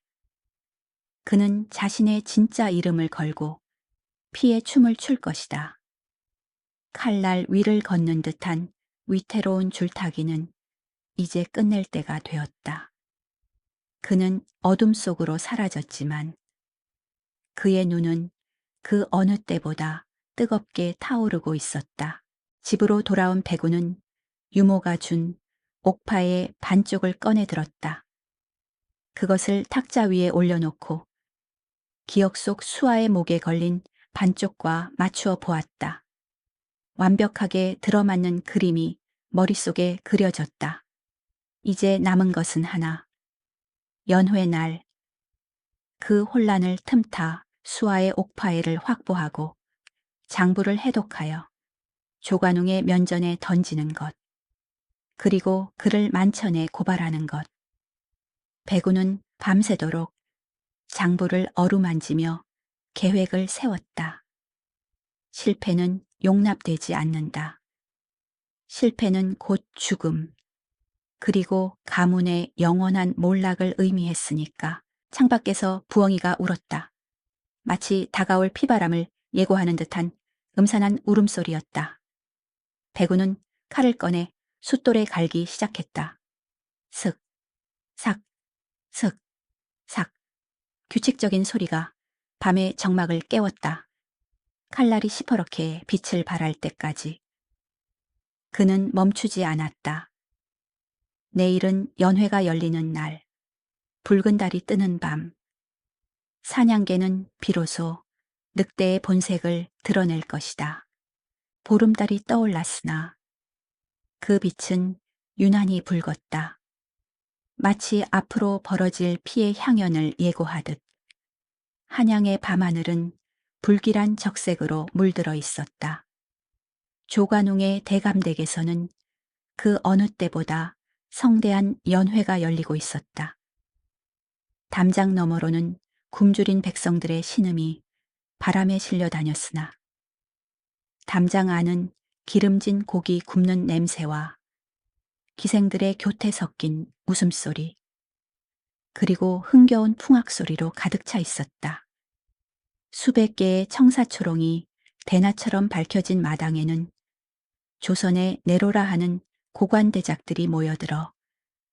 그는 자신의 진짜 이름을 걸고 피의 춤을 출 것이다. 칼날 위를 걷는 듯한 위태로운 줄타기는 이제 끝낼 때가 되었다. 그는 어둠 속으로 사라졌지만 그의 눈은 그 어느 때보다 뜨겁게 타오르고 있었다. 집으로 돌아온 백우는 유모가 준 옥파의 반쪽을 꺼내 들었다. 그것을 탁자 위에 올려놓고 기억 속 수아의 목에 걸린 반쪽과 맞추어 보았다. 완벽하게 들어맞는 그림이 머릿속에 그려졌다. 이제 남은 것은 하나. 연회 날. 그 혼란을 틈타 수아의 옥파애를 확보하고 장부를 해독하여 조관웅의 면전에 던지는 것. 그리고 그를 만천에 고발하는 것. 백우는 밤새도록 장부를 어루만지며 계획을 세웠다. 실패는 용납되지 않는다. 실패는 곧 죽음, 그리고 가문의 영원한 몰락을 의미했으니까. 창밖에서 부엉이가 울었다. 마치 다가올 피바람을 예고하는 듯한 음산한 울음소리였다. 백우는 칼을 꺼내 숫돌에 갈기 시작했다. 슥, 삭, 슥, 삭. 규칙적인 소리가 밤의 정막을 깨웠다. 칼날이 시퍼렇게 빛을 발할 때까지. 그는 멈추지 않았다. 내일은 연회가 열리는 날, 붉은 달이 뜨는 밤. 사냥개는 비로소 늑대의 본색을 드러낼 것이다. 보름달이 떠올랐으나 그 빛은 유난히 붉었다. 마치 앞으로 벌어질 피의 향연을 예고하듯. 한양의 밤하늘은 불길한 적색으로 물들어 있었다. 조관웅의 대감댁에서는 그 어느 때보다 성대한 연회가 열리고 있었다. 담장 너머로는 굶주린 백성들의 신음이 바람에 실려 다녔으나 담장 안은 기름진 고기 굽는 냄새와 기생들의 교태 섞인 웃음소리, 그리고 흥겨운 풍악소리로 가득 차 있었다. 수백 개의 청사초롱이 대낮처럼 밝혀진 마당에는 조선의 내로라 하는 고관대작들이 모여들어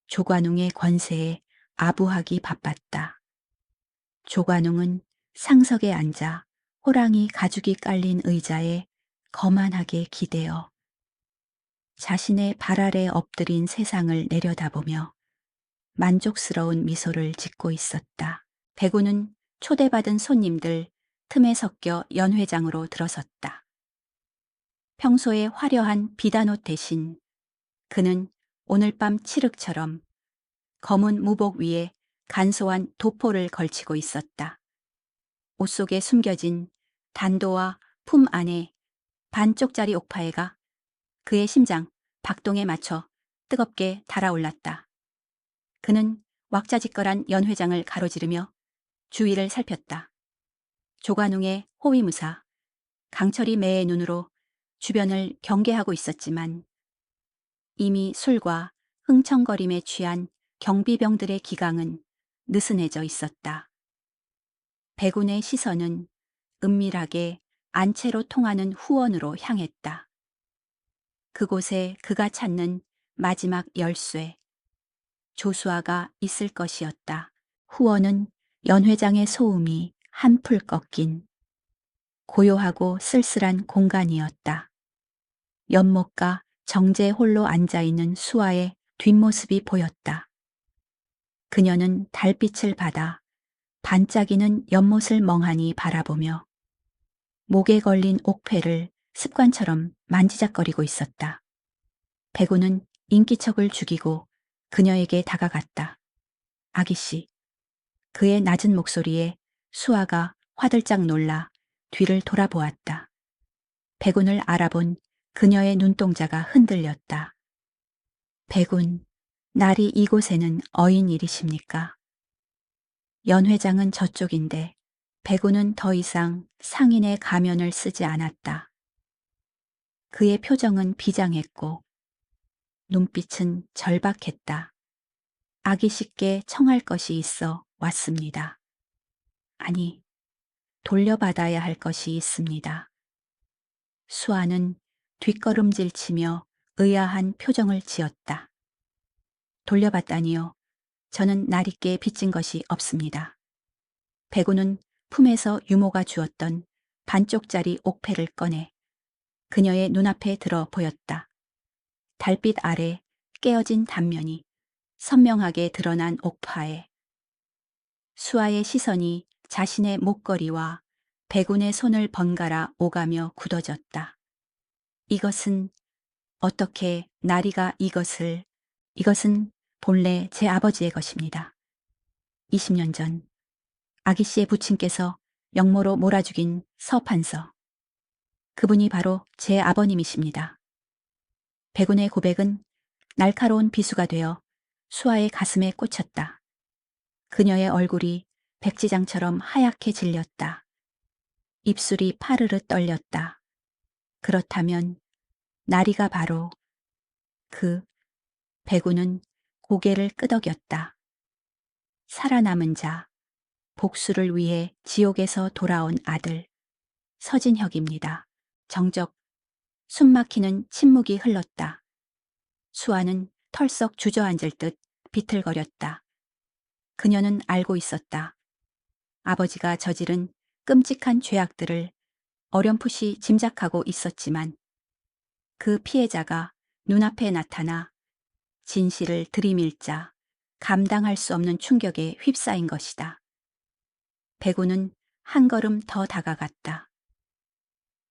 조관웅의 권세에 아부하기 바빴다. 조관웅은 상석에 앉아 호랑이 가죽이 깔린 의자에 거만하게 기대어 자신의 발 아래 엎드린 세상을 내려다보며 만족스러운 미소를 짓고 있었다. 백우는 초대받은 손님들 틈에 섞여 연회장으로 들어섰다. 평소의 화려한 비단옷 대신 그는 오늘 밤 칠흑처럼 검은 무복 위에 간소한 도포를 걸치고 있었다. 옷 속에 숨겨진 단도와 품 안에 반쪽짜리 옥파애가 그의 심장 박동에 맞춰 뜨겁게 달아올랐다. 그는 왁자지껄한 연회장을 가로지르며 주위를 살폈다. 조관웅의 호위무사, 강철이 매의 눈으로 주변을 경계하고 있었지만 이미 술과 흥청거림에 취한 경비병들의 기강은 느슨해져 있었다. 백운의 시선은 은밀하게 안채로 통하는 후원으로 향했다. 그곳에 그가 찾는 마지막 열쇠, 조수아가 있을 것이었다. 후원은 연회장의 소음이 한풀 꺾인 고요하고 쓸쓸한 공간이었다. 연못가 정제 홀로 앉아있는 수아의 뒷모습이 보였다. 그녀는 달빛을 받아 반짝이는 연못을 멍하니 바라보며 목에 걸린 옥패를 습관처럼 만지작거리고 있었다. 백우는 인기척을 죽이고 그녀에게 다가갔다. 아기씨. 그의 낮은 목소리에 수아가 화들짝 놀라 뒤를 돌아보았다. 백운을 알아본 그녀의 눈동자가 흔들렸다. 백운, 날이 이곳에는 어인일이십니까? 연 회장은 저쪽인데 백운은 더 이상 상인의 가면을 쓰지 않았다. 그의 표정은 비장했고 눈빛은 절박했다. 아기씨께 청할 것이 있어 왔습니다. 아니, 돌려받아야 할 것이 있습니다. 수아는 뒷걸음질 치며 의아한 표정을 지었다. 돌려받다니요. 저는 날있게 빚진 것이 없습니다. 백우는 품에서 유모가 주었던 반쪽짜리 옥패를 꺼내 그녀의 눈앞에 들어 보였다. 달빛 아래 깨어진 단면이 선명하게 드러난 옥파에 수아의 시선이 자신의 목걸이와 백운의 손을 번갈아 오가며 굳어졌다. 이것은 어떻게 나리가 이것은 본래 제 아버지의 것입니다. 20년 전 아기씨의 부친께서 역모로 몰아 죽인 서판서. 그분이 바로 제 아버님이십니다. 백운의 고백은 날카로운 비수가 되어 수아의 가슴에 꽂혔다. 그녀의 얼굴이 백지장처럼 하얗게 질렸다. 입술이 파르르 떨렸다. 그렇다면 나리가 바로 백우는 고개를 끄덕였다. 살아남은 자, 복수를 위해 지옥에서 돌아온 아들, 서진혁입니다. 정적, 숨막히는 침묵이 흘렀다. 수아는 털썩 주저앉을 듯 비틀거렸다. 그녀는 알고 있었다. 아버지가 저지른 끔찍한 죄악들을 어렴풋이 짐작하고 있었지만 그 피해자가 눈앞에 나타나 진실을 들이밀자 감당할 수 없는 충격에 휩싸인 것이다. 백우는 한 걸음 더 다가갔다.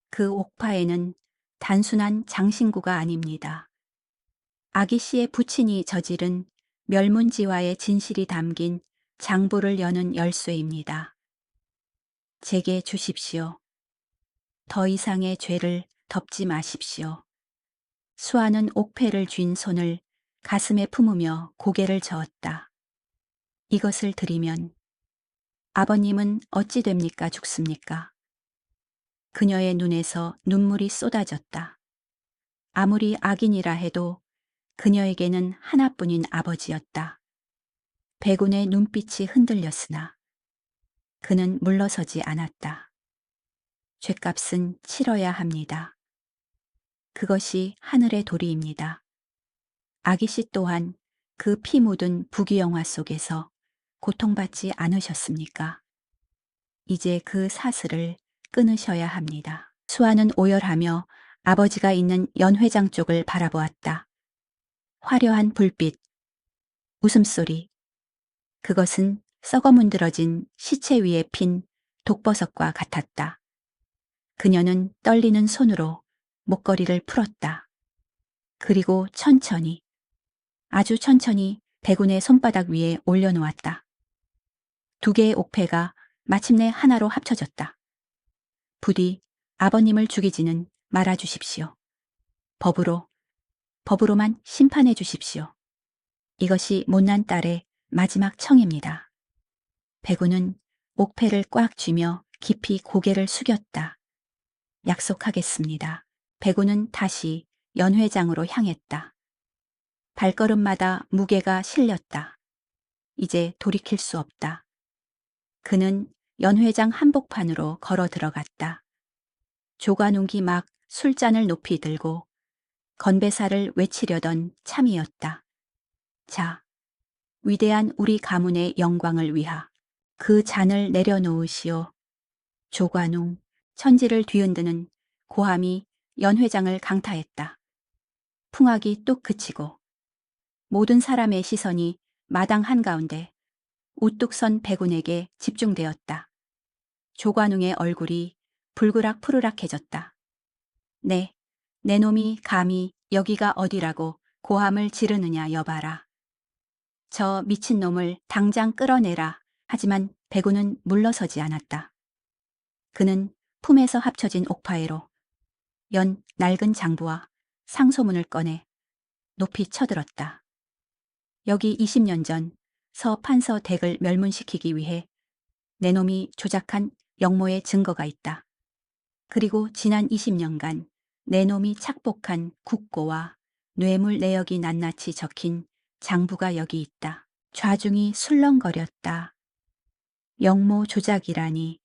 그 옥파에는 단순한 장신구가 아닙니다. 아기씨의 부친이 저지른 멸문지화의 진실이 담긴 장부를 여는 열쇠입니다. 제게 주십시오. 더 이상의 죄를 덮지 마십시오. 수아는 옥패를 쥔 손을 가슴에 품으며 고개를 저었다. 이것을 드리면 아버님은 어찌 됩니까 죽습니까? 그녀의 눈에서 눈물이 쏟아졌다. 아무리 악인이라 해도 그녀에게는 하나뿐인 아버지였다. 백운의 눈빛이 흔들렸으나 그는 물러서지 않았다. 죗값은 치러야 합니다. 그것이 하늘의 도리입니다. 아기씨 또한 그 피 묻은 부귀영화 속에서 고통받지 않으셨습니까? 이제 그 사슬을 끊으셔야 합니다. 수아는 오열하며 아버지가 있는 연회장 쪽을 바라보았다. 화려한 불빛, 웃음소리. 그것은 썩어 문드러진 시체 위에 핀 독버섯과 같았다. 그녀는 떨리는 손으로 목걸이를 풀었다. 그리고 천천히, 아주 천천히 백운의 손바닥 위에 올려놓았다. 두 개의 옥패가 마침내 하나로 합쳐졌다. 부디 아버님을 죽이지는 말아주십시오. 법으로만 심판해 주십시오. 이것이 못난 딸의 마지막 청입니다. 백우는 옥패를 꽉 쥐며 깊이 고개를 숙였다. 약속하겠습니다. 백우는 다시 연회장으로 향했다. 발걸음마다 무게가 실렸다. 이제 돌이킬 수 없다. 그는 연회장 한복판으로 걸어 들어갔다. 조관웅이 막 술잔을 높이 들고 건배사를 외치려던 참이었다. 자, 위대한 우리 가문의 영광을 위하 그 잔을 내려놓으시오. 조관웅, 천지를 뒤흔드는 고함이 연회장을 강타했다. 풍악이 뚝 그치고 모든 사람의 시선이 마당 한가운데 우뚝 선 백운에게 집중되었다. 조관웅의 얼굴이 불그락 푸르락해졌다. 네, 내 놈이 감히 여기가 어디라고 고함을 지르느냐 여봐라. 저 미친놈을 당장 끌어내라. 하지만 백운은 물러서지 않았다. 그는 품에서 합쳐진 옥파에로 연 낡은 장부와 상소문을 꺼내 높이 쳐들었다. 여기 20년 전 서 판서 댁을 멸문시키기 위해 내 놈이 조작한 역모의 증거가 있다. 그리고 지난 20년간 내 놈이 착복한 국고와 뇌물 내역이 낱낱이 적힌 장부가 여기 있다. 좌중이 술렁거렸다. 역모 조작이라니.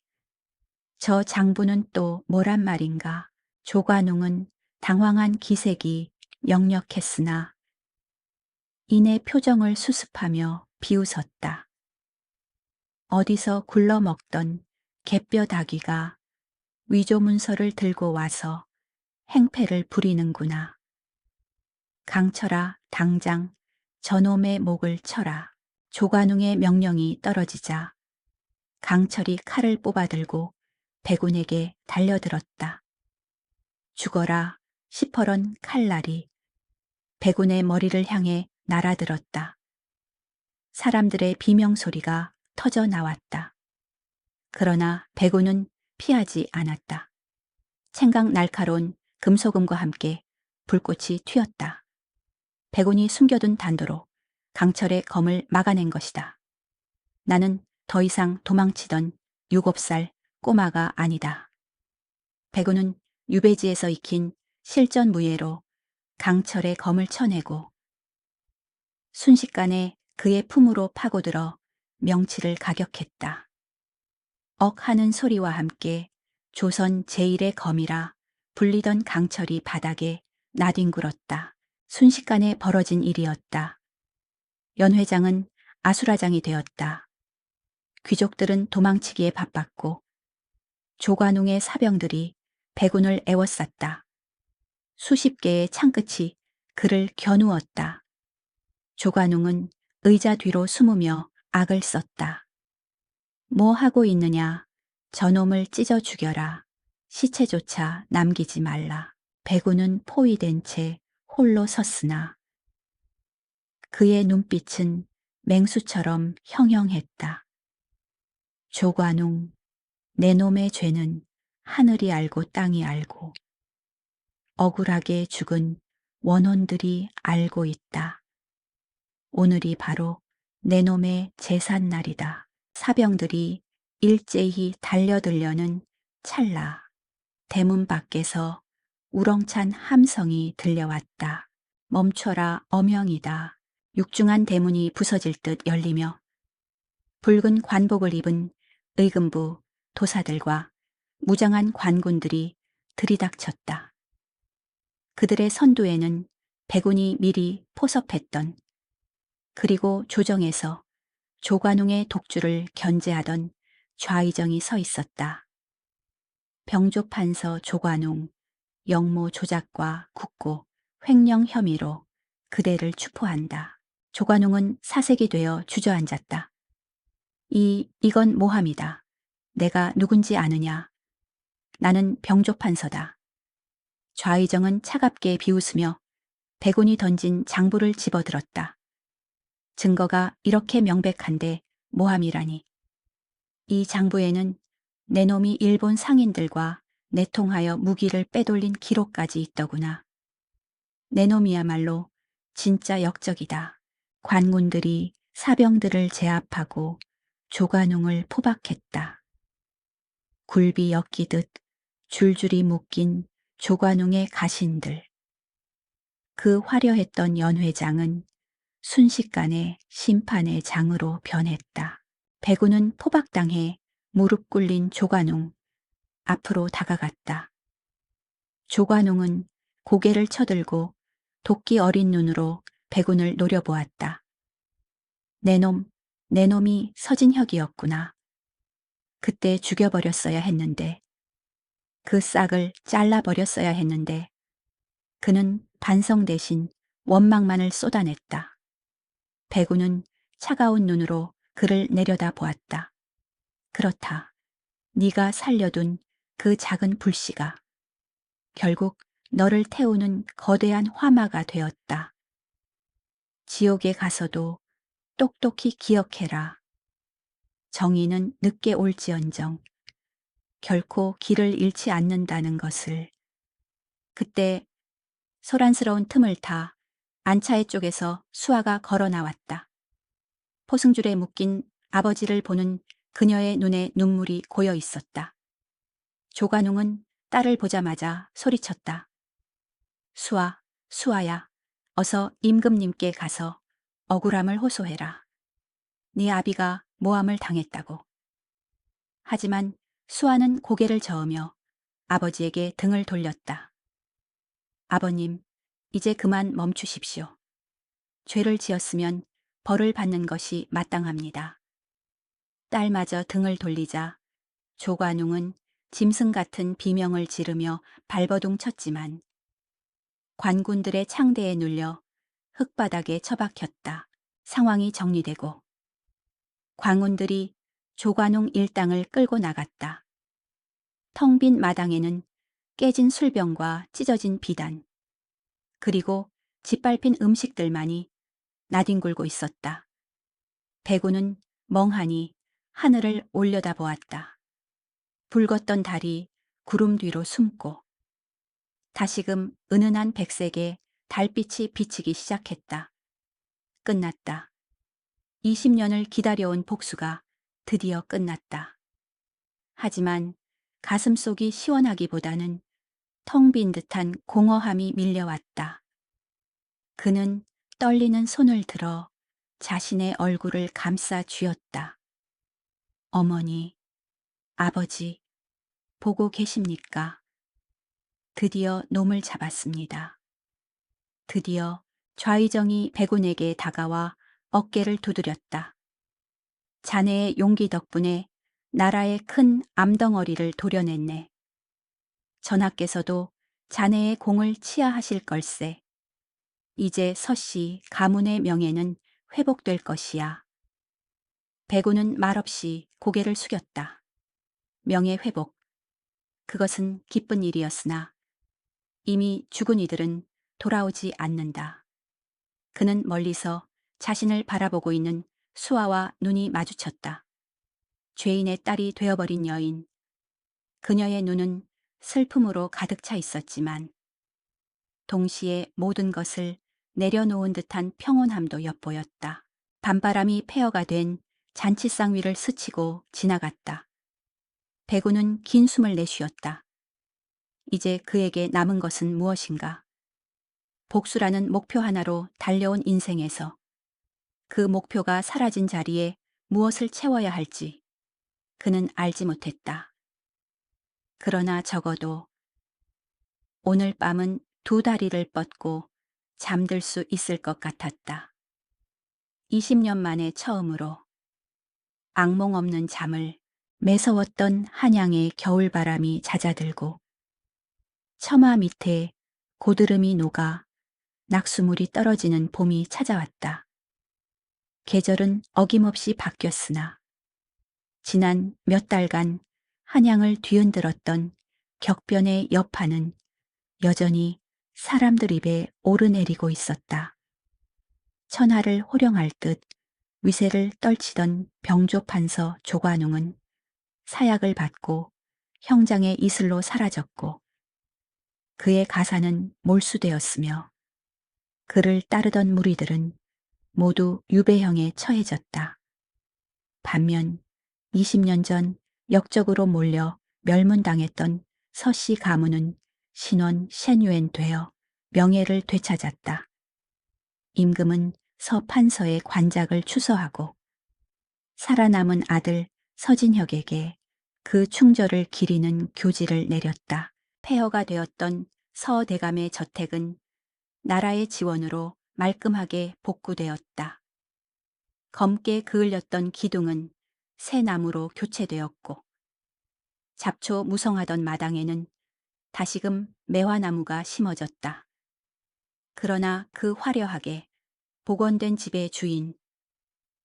저 장부는 또 뭐란 말인가. 조관웅은 당황한 기색이 역력했으나 이내 표정을 수습하며 비웃었다. 어디서 굴러먹던 갯벼다귀가 위조문서를 들고 와서 행패를 부리는구나. 강철아, 당장 저놈의 목을 쳐라. 조관웅의 명령이 떨어지자 강철이 칼을 뽑아들고 백운에게 달려들었다. 죽어라 시퍼런 칼날이 백운의 머리를 향해 날아들었다. 사람들의 비명소리가 터져 나왔다. 그러나 백운은 피하지 않았다. 챙강 날카로운 금소금과 함께 불꽃이 튀었다. 백운이 숨겨둔 단도로 강철의 검을 막아낸 것이다. 나는 더 이상 도망치던 7살 꼬마가 아니다. 백운은 유배지에서 익힌 실전무예로 강철의 검을 쳐내고 순식간에 그의 품으로 파고들어 명치를 가격했다. 억 하는 소리와 함께 조선 제1의 검이라 불리던 강철이 바닥에 나뒹굴었다. 순식간에 벌어진 일이었다. 연 회장은 아수라장이 되었다. 귀족들은 도망치기에 바빴고 조관웅의 사병들이 백운을 에워쌌다. 수십 개의 창끝이 그를 겨누었다. 조관웅은 의자 뒤로 숨으며 악을 썼다. 뭐 하고 있느냐. 저놈을 찢어 죽여라. 시체조차 남기지 말라. 백운은 포위된 채 홀로 섰으나 그의 눈빛은 맹수처럼 형형했다. 조관웅, 내 놈의 죄는 하늘이 알고 땅이 알고 억울하게 죽은 원혼들이 알고 있다. 오늘이 바로 내 놈의 제삿날이다. 사병들이 일제히 달려들려는 찰나 대문 밖에서 우렁찬 함성이 들려왔다. 멈춰라 어명이다. 육중한 대문이 부서질 듯 열리며 붉은 관복을 입은 의금부 도사들과 무장한 관군들이 들이닥쳤다. 그들의 선두에는 백운이 미리 포섭했던 그리고 조정에서 조관웅의 독주를 견제하던 좌의정이 서 있었다. 병조판서 조관웅, 역모 조작과 국고, 횡령 혐의로 그대를 추포한다. 조관웅은 사색이 되어 주저앉았다. 이건 모함이다. 내가 누군지 아느냐. 나는 병조판서다. 좌의정은 차갑게 비웃으며 백운이 던진 장부를 집어들었다. 증거가 이렇게 명백한데 모함이라니. 이 장부에는 내 놈이 일본 상인들과 내통하여 무기를 빼돌린 기록까지 있더구나. 내 놈이야말로 진짜 역적이다. 관군들이 사병들을 제압하고 조관웅을 포박했다. 굴비 엮이듯 줄줄이 묶인 조관웅의 가신들. 그 화려했던 연회장은 순식간에 심판의 장으로 변했다. 백운은 포박당해 무릎 꿇린 조관웅 앞으로 다가갔다. 조관웅은 고개를 쳐들고 도끼 어린 눈으로 백운을 노려보았다. 내 놈이 서진혁이었구나. 그때 죽여버렸어야 했는데, 그 싹을 잘라버렸어야 했는데, 그는 반성 대신 원망만을 쏟아냈다. 백운은 차가운 눈으로 그를 내려다 보았다. 그렇다. 네가 살려둔 그 작은 불씨가 결국 너를 태우는 거대한 화마가 되었다. 지옥에 가서도 똑똑히 기억해라. 정의는 늦게 올지언정 결코 길을 잃지 않는다는 것을. 그때 소란스러운 틈을 타 안차의 쪽에서 수아가 걸어 나왔다. 포승줄에 묶인 아버지를 보는 그녀의 눈에 눈물이 고여 있었다. 조관웅은 딸을 보자마자 소리쳤다. 수아, 수아야, 어서 임금님께 가서 억울함을 호소해라. 네 아비가 모함을 당했다고. 하지만 수아는 고개를 저으며 아버지에게 등을 돌렸다. 아버님, 이제 그만 멈추십시오. 죄를 지었으면 벌을 받는 것이 마땅합니다. 딸마저 등을 돌리자 조관웅은 짐승 같은 비명을 지르며 발버둥 쳤지만 관군들의 창대에 눌려 흙바닥에 처박혔다. 상황이 정리되고 광운들이 조관웅 일당을 끌고 나갔다. 텅 빈 마당에는 깨진 술병과 찢어진 비단, 그리고 짓밟힌 음식들만이 나뒹굴고 있었다. 배구는 멍하니 하늘을 올려다보았다. 붉었던 달이 구름 뒤로 숨고 다시금 은은한 백색에 달빛이 비치기 시작했다. 끝났다. 20년을 기다려온 복수가 드디어 끝났다. 하지만 가슴속이 시원하기보다는 텅 빈 듯한 공허함이 밀려왔다. 그는 떨리는 손을 들어 자신의 얼굴을 감싸 쥐었다. 어머니, 아버지, 보고 계십니까? 드디어 놈을 잡았습니다. 드디어 좌의정이 백운에게 다가와 어깨를 두드렸다. 자네의 용기 덕분에 나라의 큰 암덩어리를 도려냈네. 전하께서도 자네의 공을 치하하실 걸세. 이제 서씨 가문의 명예는 회복될 것이야. 백운은 말없이 고개를 숙였다. 명예 회복. 그것은 기쁜 일이었으나 이미 죽은 이들은 돌아오지 않는다. 그는 멀리서 자신을 바라보고 있는 수아와 눈이 마주쳤다. 죄인의 딸이 되어버린 여인. 그녀의 눈은 슬픔으로 가득 차 있었지만 동시에 모든 것을 내려놓은 듯한 평온함도 엿보였다. 밤바람이 폐허가 된 잔치상 위를 스치고 지나갔다. 백우는 긴 숨을 내쉬었다. 이제 그에게 남은 것은 무엇인가? 복수라는 목표 하나로 달려온 인생에서 그 목표가 사라진 자리에 무엇을 채워야 할지 그는 알지 못했다. 그러나 적어도 오늘 밤은 두 다리를 뻗고 잠들 수 있을 것 같았다. 20년 만에 처음으로 악몽 없는 잠을 매서웠던 한양의 겨울바람이 잦아들고 처마 밑에 고드름이 녹아 낙수물이 떨어지는 봄이 찾아왔다. 계절은 어김없이 바뀌었으나 지난 몇 달간 한양을 뒤흔들었던 격변의 여파는 여전히 사람들 입에 오르내리고 있었다. 천하를 호령할 듯 위세를 떨치던 병조판서 조관웅은 사약을 받고 형장의 이슬로 사라졌고 그의 가사는 몰수되었으며 그를 따르던 무리들은 모두 유배형에 처해졌다. 반면 20년 전 역적으로 몰려 멸문당했던 서씨 가문은 신원 셴유엔 되어 명예를 되찾았다. 임금은 서판서의 관작을 추서하고 살아남은 아들 서진혁에게 그 충절을 기리는 교지를 내렸다. 폐허가 되었던 서대감의 저택은 나라의 지원으로 말끔하게 복구되었다. 검게 그을렸던 기둥은 새 나무로 교체되었고 잡초 무성하던 마당에는 다시금 매화나무가 심어졌다. 그러나 그 화려하게 복원된 집의 주인,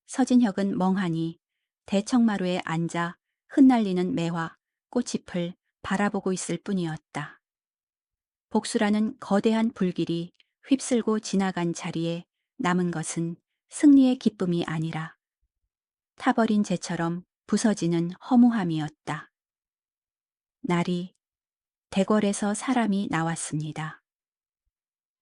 서진혁은 멍하니 대청마루에 앉아 흩날리는 매화, 꽃잎을 바라보고 있을 뿐이었다. 복수라는 거대한 불길이 휩쓸고 지나간 자리에 남은 것은 승리의 기쁨이 아니라 타버린 재처럼 부서지는 허무함이었다. 날이 대궐에서 사람이 나왔습니다.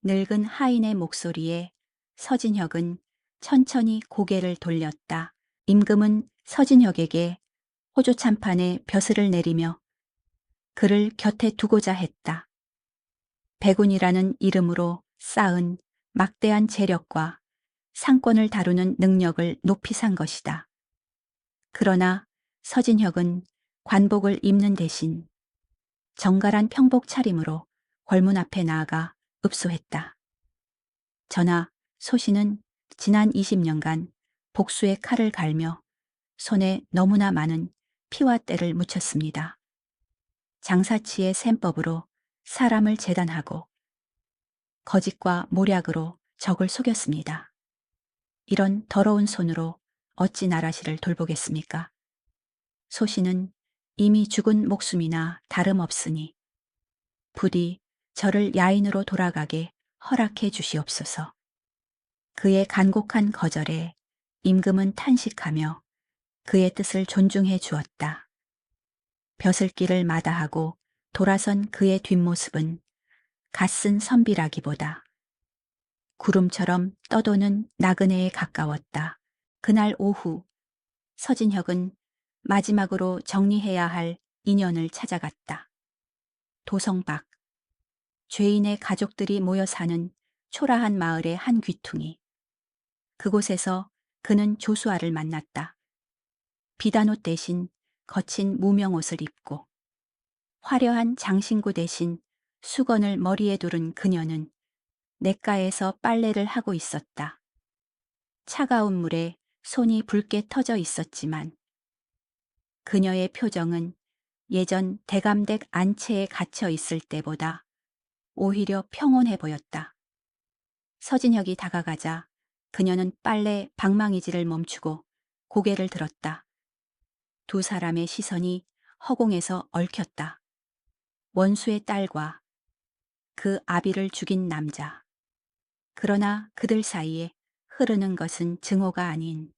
늙은 하인의 목소리에 서진혁은 천천히 고개를 돌렸다. 임금은 서진혁에게 호조참판에 벼슬을 내리며 그를 곁에 두고자 했다. 백운이라는 이름으로 쌓은 막대한 재력과 상권을 다루는 능력을 높이 산 것이다. 그러나 서진혁은 관복을 입는 대신 정갈한 평복 차림으로 궐문 앞에 나아가 읍소했다. 전하, 소신은 지난 20년간 복수의 칼을 갈며 손에 너무나 많은 피와 때를 묻혔습니다. 장사치의 셈법으로 사람을 재단하고 거짓과 모략으로 적을 속였습니다. 이런 더러운 손으로 어찌 나라시를 돌보겠습니까? 소신은 이미 죽은 목숨이나 다름없으니 부디 저를 야인으로 돌아가게 허락해 주시옵소서. 그의 간곡한 거절에 임금은 탄식하며 그의 뜻을 존중해 주었다. 벼슬길을 마다하고 돌아선 그의 뒷모습은 갓쓴 선비라기보다 구름처럼 떠도는 나그네에 가까웠다. 그날 오후 서진혁은 마지막으로 정리해야 할 인연을 찾아갔다. 도성 밖 죄인의 가족들이 모여 사는 초라한 마을의 한 귀퉁이. 그곳에서 그는 조수아를 만났다. 비단옷 대신 거친 무명옷을 입고 화려한 장신구 대신 수건을 머리에 두른 그녀는 냇가에서 빨래를 하고 있었다. 차가운 물에 손이 붉게 터져 있었지만 그녀의 표정은 예전 대감댁 안채에 갇혀 있을 때보다 오히려 평온해 보였다. 서진혁이 다가가자 그녀는 빨래 방망이질을 멈추고 고개를 들었다. 두 사람의 시선이 허공에서 얽혔다. 원수의 딸과 그 아비를 죽인 남자. 그러나 그들 사이에 흐르는 것은 증오가 아닌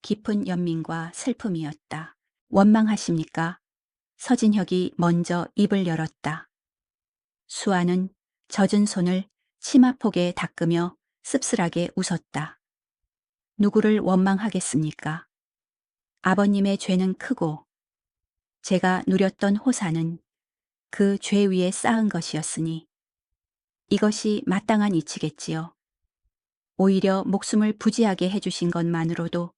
깊은 연민과 슬픔이었다. 원망하십니까? 서진혁이 먼저 입을 열었다. 수아는 젖은 손을 치마폭에 닦으며 씁쓸하게 웃었다. 누구를 원망하겠습니까? 아버님의 죄는 크고 제가 누렸던 호사는 그 죄 위에 쌓은 것이었으니 이것이 마땅한 이치겠지요. 오히려 목숨을 부지하게 해주신 것만으로도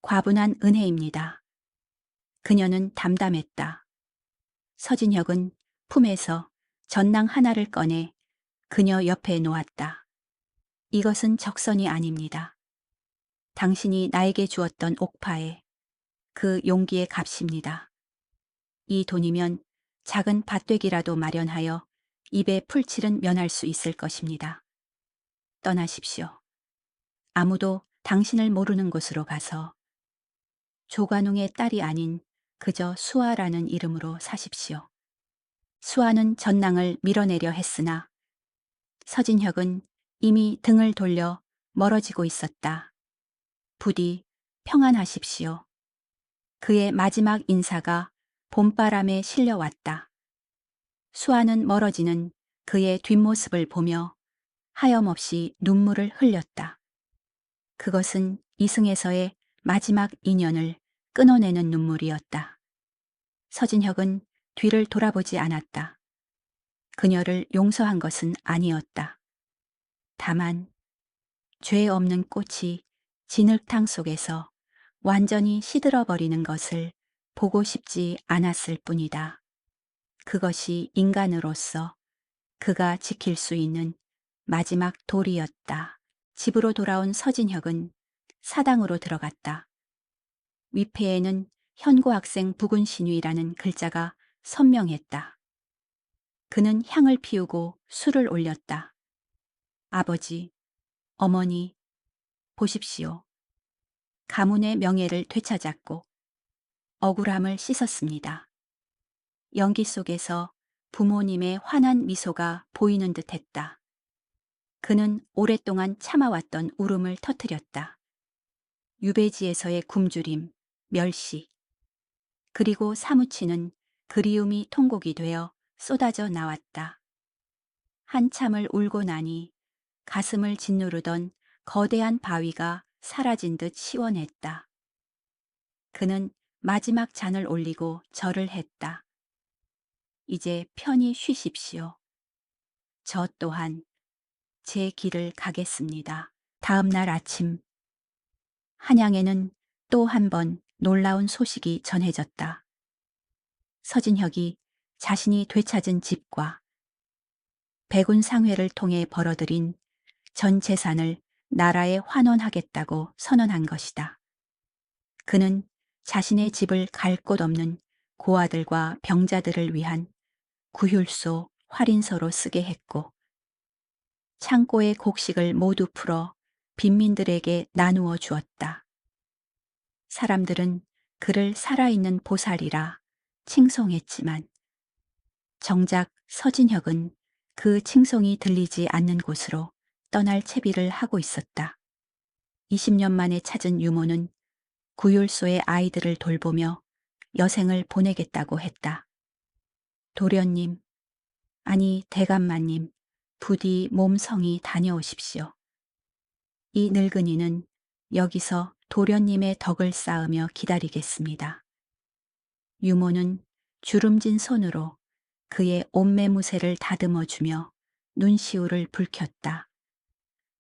과분한 은혜입니다. 그녀는 담담했다. 서진혁은 품에서 전낭 하나를 꺼내 그녀 옆에 놓았다. 이것은 적선이 아닙니다. 당신이 나에게 주었던 옥파에 그 용기의 값입니다. 이 돈이면 작은 밭되기라도 마련하여 입에 풀칠은 면할 수 있을 것입니다. 떠나십시오. 아무도 당신을 모르는 곳으로 가서 조관웅의 딸이 아닌 그저 수아라는 이름으로 사십시오. 수아는 전낭을 밀어내려 했으나 서진혁은 이미 등을 돌려 멀어지고 있었다. 부디 평안하십시오. 그의 마지막 인사가 봄바람에 실려왔다. 수아는 멀어지는 그의 뒷모습을 보며 하염없이 눈물을 흘렸다. 그것은 이승에서의 마지막 인연을 끊어내는 눈물이었다. 서진혁은 뒤를 돌아보지 않았다. 그녀를 용서한 것은 아니었다. 다만 죄 없는 꽃이 진흙탕 속에서 완전히 시들어버리는 것을 보고 싶지 않았을 뿐이다. 그것이 인간으로서 그가 지킬 수 있는 마지막 도리였다. 집으로 돌아온 서진혁은 사당으로 들어갔다. 위패에는 현고학생 부군 신위라는 글자가 선명했다. 그는 향을 피우고 술을 올렸다. 아버지, 어머니, 보십시오. 가문의 명예를 되찾았고 억울함을 씻었습니다. 연기 속에서 부모님의 환한 미소가 보이는 듯했다. 그는 오랫동안 참아왔던 울음을 터뜨렸다. 유배지에서의 굶주림, 멸시, 그리고 사무치는 그리움이 통곡이 되어 쏟아져 나왔다. 한참을 울고 나니 가슴을 짓누르던 거대한 바위가 사라진 듯 시원했다. 그는 마지막 잔을 올리고 절을 했다. 이제 편히 쉬십시오. 저 또한 제 길을 가겠습니다. 다음 날 아침, 한양에는 또 한 번 놀라운 소식이 전해졌다. 서진혁이 자신이 되찾은 집과 백운 상회를 통해 벌어들인 전 재산을 나라에 환원하겠다고 선언한 것이다. 그는 자신의 집을 갈 곳 없는 고아들과 병자들을 위한 구휼소, 활인서로 쓰게 했고 창고의 곡식을 모두 풀어 빈민들에게 나누어 주었다. 사람들은 그를 살아있는 보살이라 칭송했지만 정작 서진혁은 그 칭송이 들리지 않는 곳으로 떠날 채비를 하고 있었다. 20년 만에 찾은 유모는 구율소의 아이들을 돌보며 여생을 보내겠다고 했다. 도련님, 아니 대감마님, 부디 몸성이 다녀오십시오. 이 늙은이는 여기서 도련님의 덕을 쌓으며 기다리겠습니다. 유모는 주름진 손으로 그의 옷매무새를 다듬어 주며 눈시울을 붉혔다.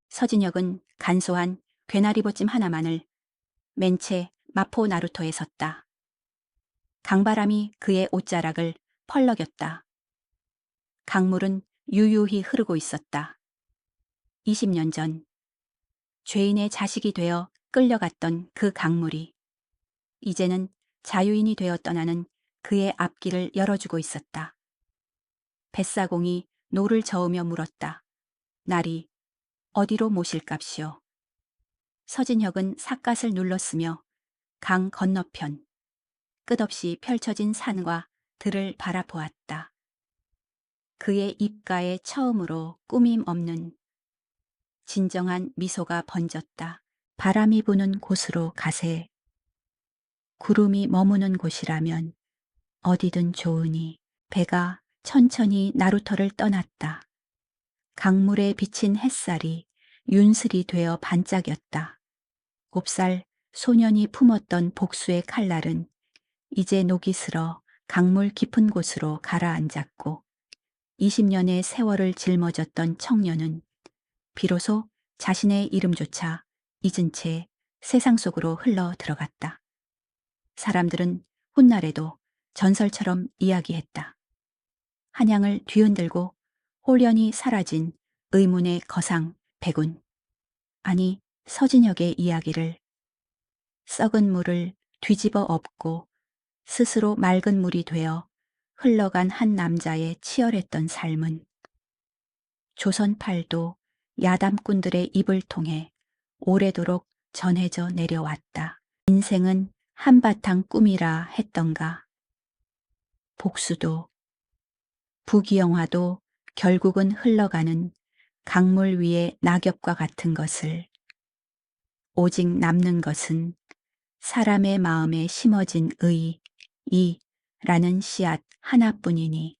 서진혁은 간소한 괴나리보찜 하나만을 맨 채 마포 나루터에 섰다. 강바람이 그의 옷자락을 펄럭였다. 강물은 유유히 흐르고 있었다. 20년 전 죄인의 자식이 되어 끌려갔던 그 강물이 이제는 자유인이 되어 떠나는 그의 앞길을 열어주고 있었다. 뱃사공이 노를 저으며 물었다. 나리, 어디로 모실갑시오. 서진혁은 삿갓을 눌렀으며 강 건너편 끝없이 펼쳐진 산과 들을 바라보았다. 그의 입가에 처음으로 꾸밈 없는 진정한 미소가 번졌다. 바람이 부는 곳으로 가세. 구름이 머무는 곳이라면 어디든 좋으니. 배가 천천히 나루터를 떠났다. 강물에 비친 햇살이 윤슬이 되어 반짝였다. 9살 소년이 품었던 복수의 칼날은 이제 녹이 슬어 강물 깊은 곳으로 가라앉았고 20년의 세월을 짊어졌던 청년은 비로소 자신의 이름조차 잊은 채 세상 속으로 흘러 들어갔다. 사람들은 훗날에도 전설처럼 이야기했다. 한양을 뒤흔들고 홀연히 사라진 의문의 거상 백운, 아니 서진혁의 이야기를 썩은 물을 뒤집어 엎고 스스로 맑은 물이 되어 흘러간 한 남자의 치열했던 삶은 조선팔도 야담꾼들의 입을 통해 오래도록 전해져 내려왔다. 인생은 한바탕 꿈이라 했던가. 복수도 부귀영화도 결국은 흘러가는 강물 위의 낙엽과 같은 것을 오직 남는 것은 사람의 마음에 심어진 의, 이라는 씨앗 하나뿐이니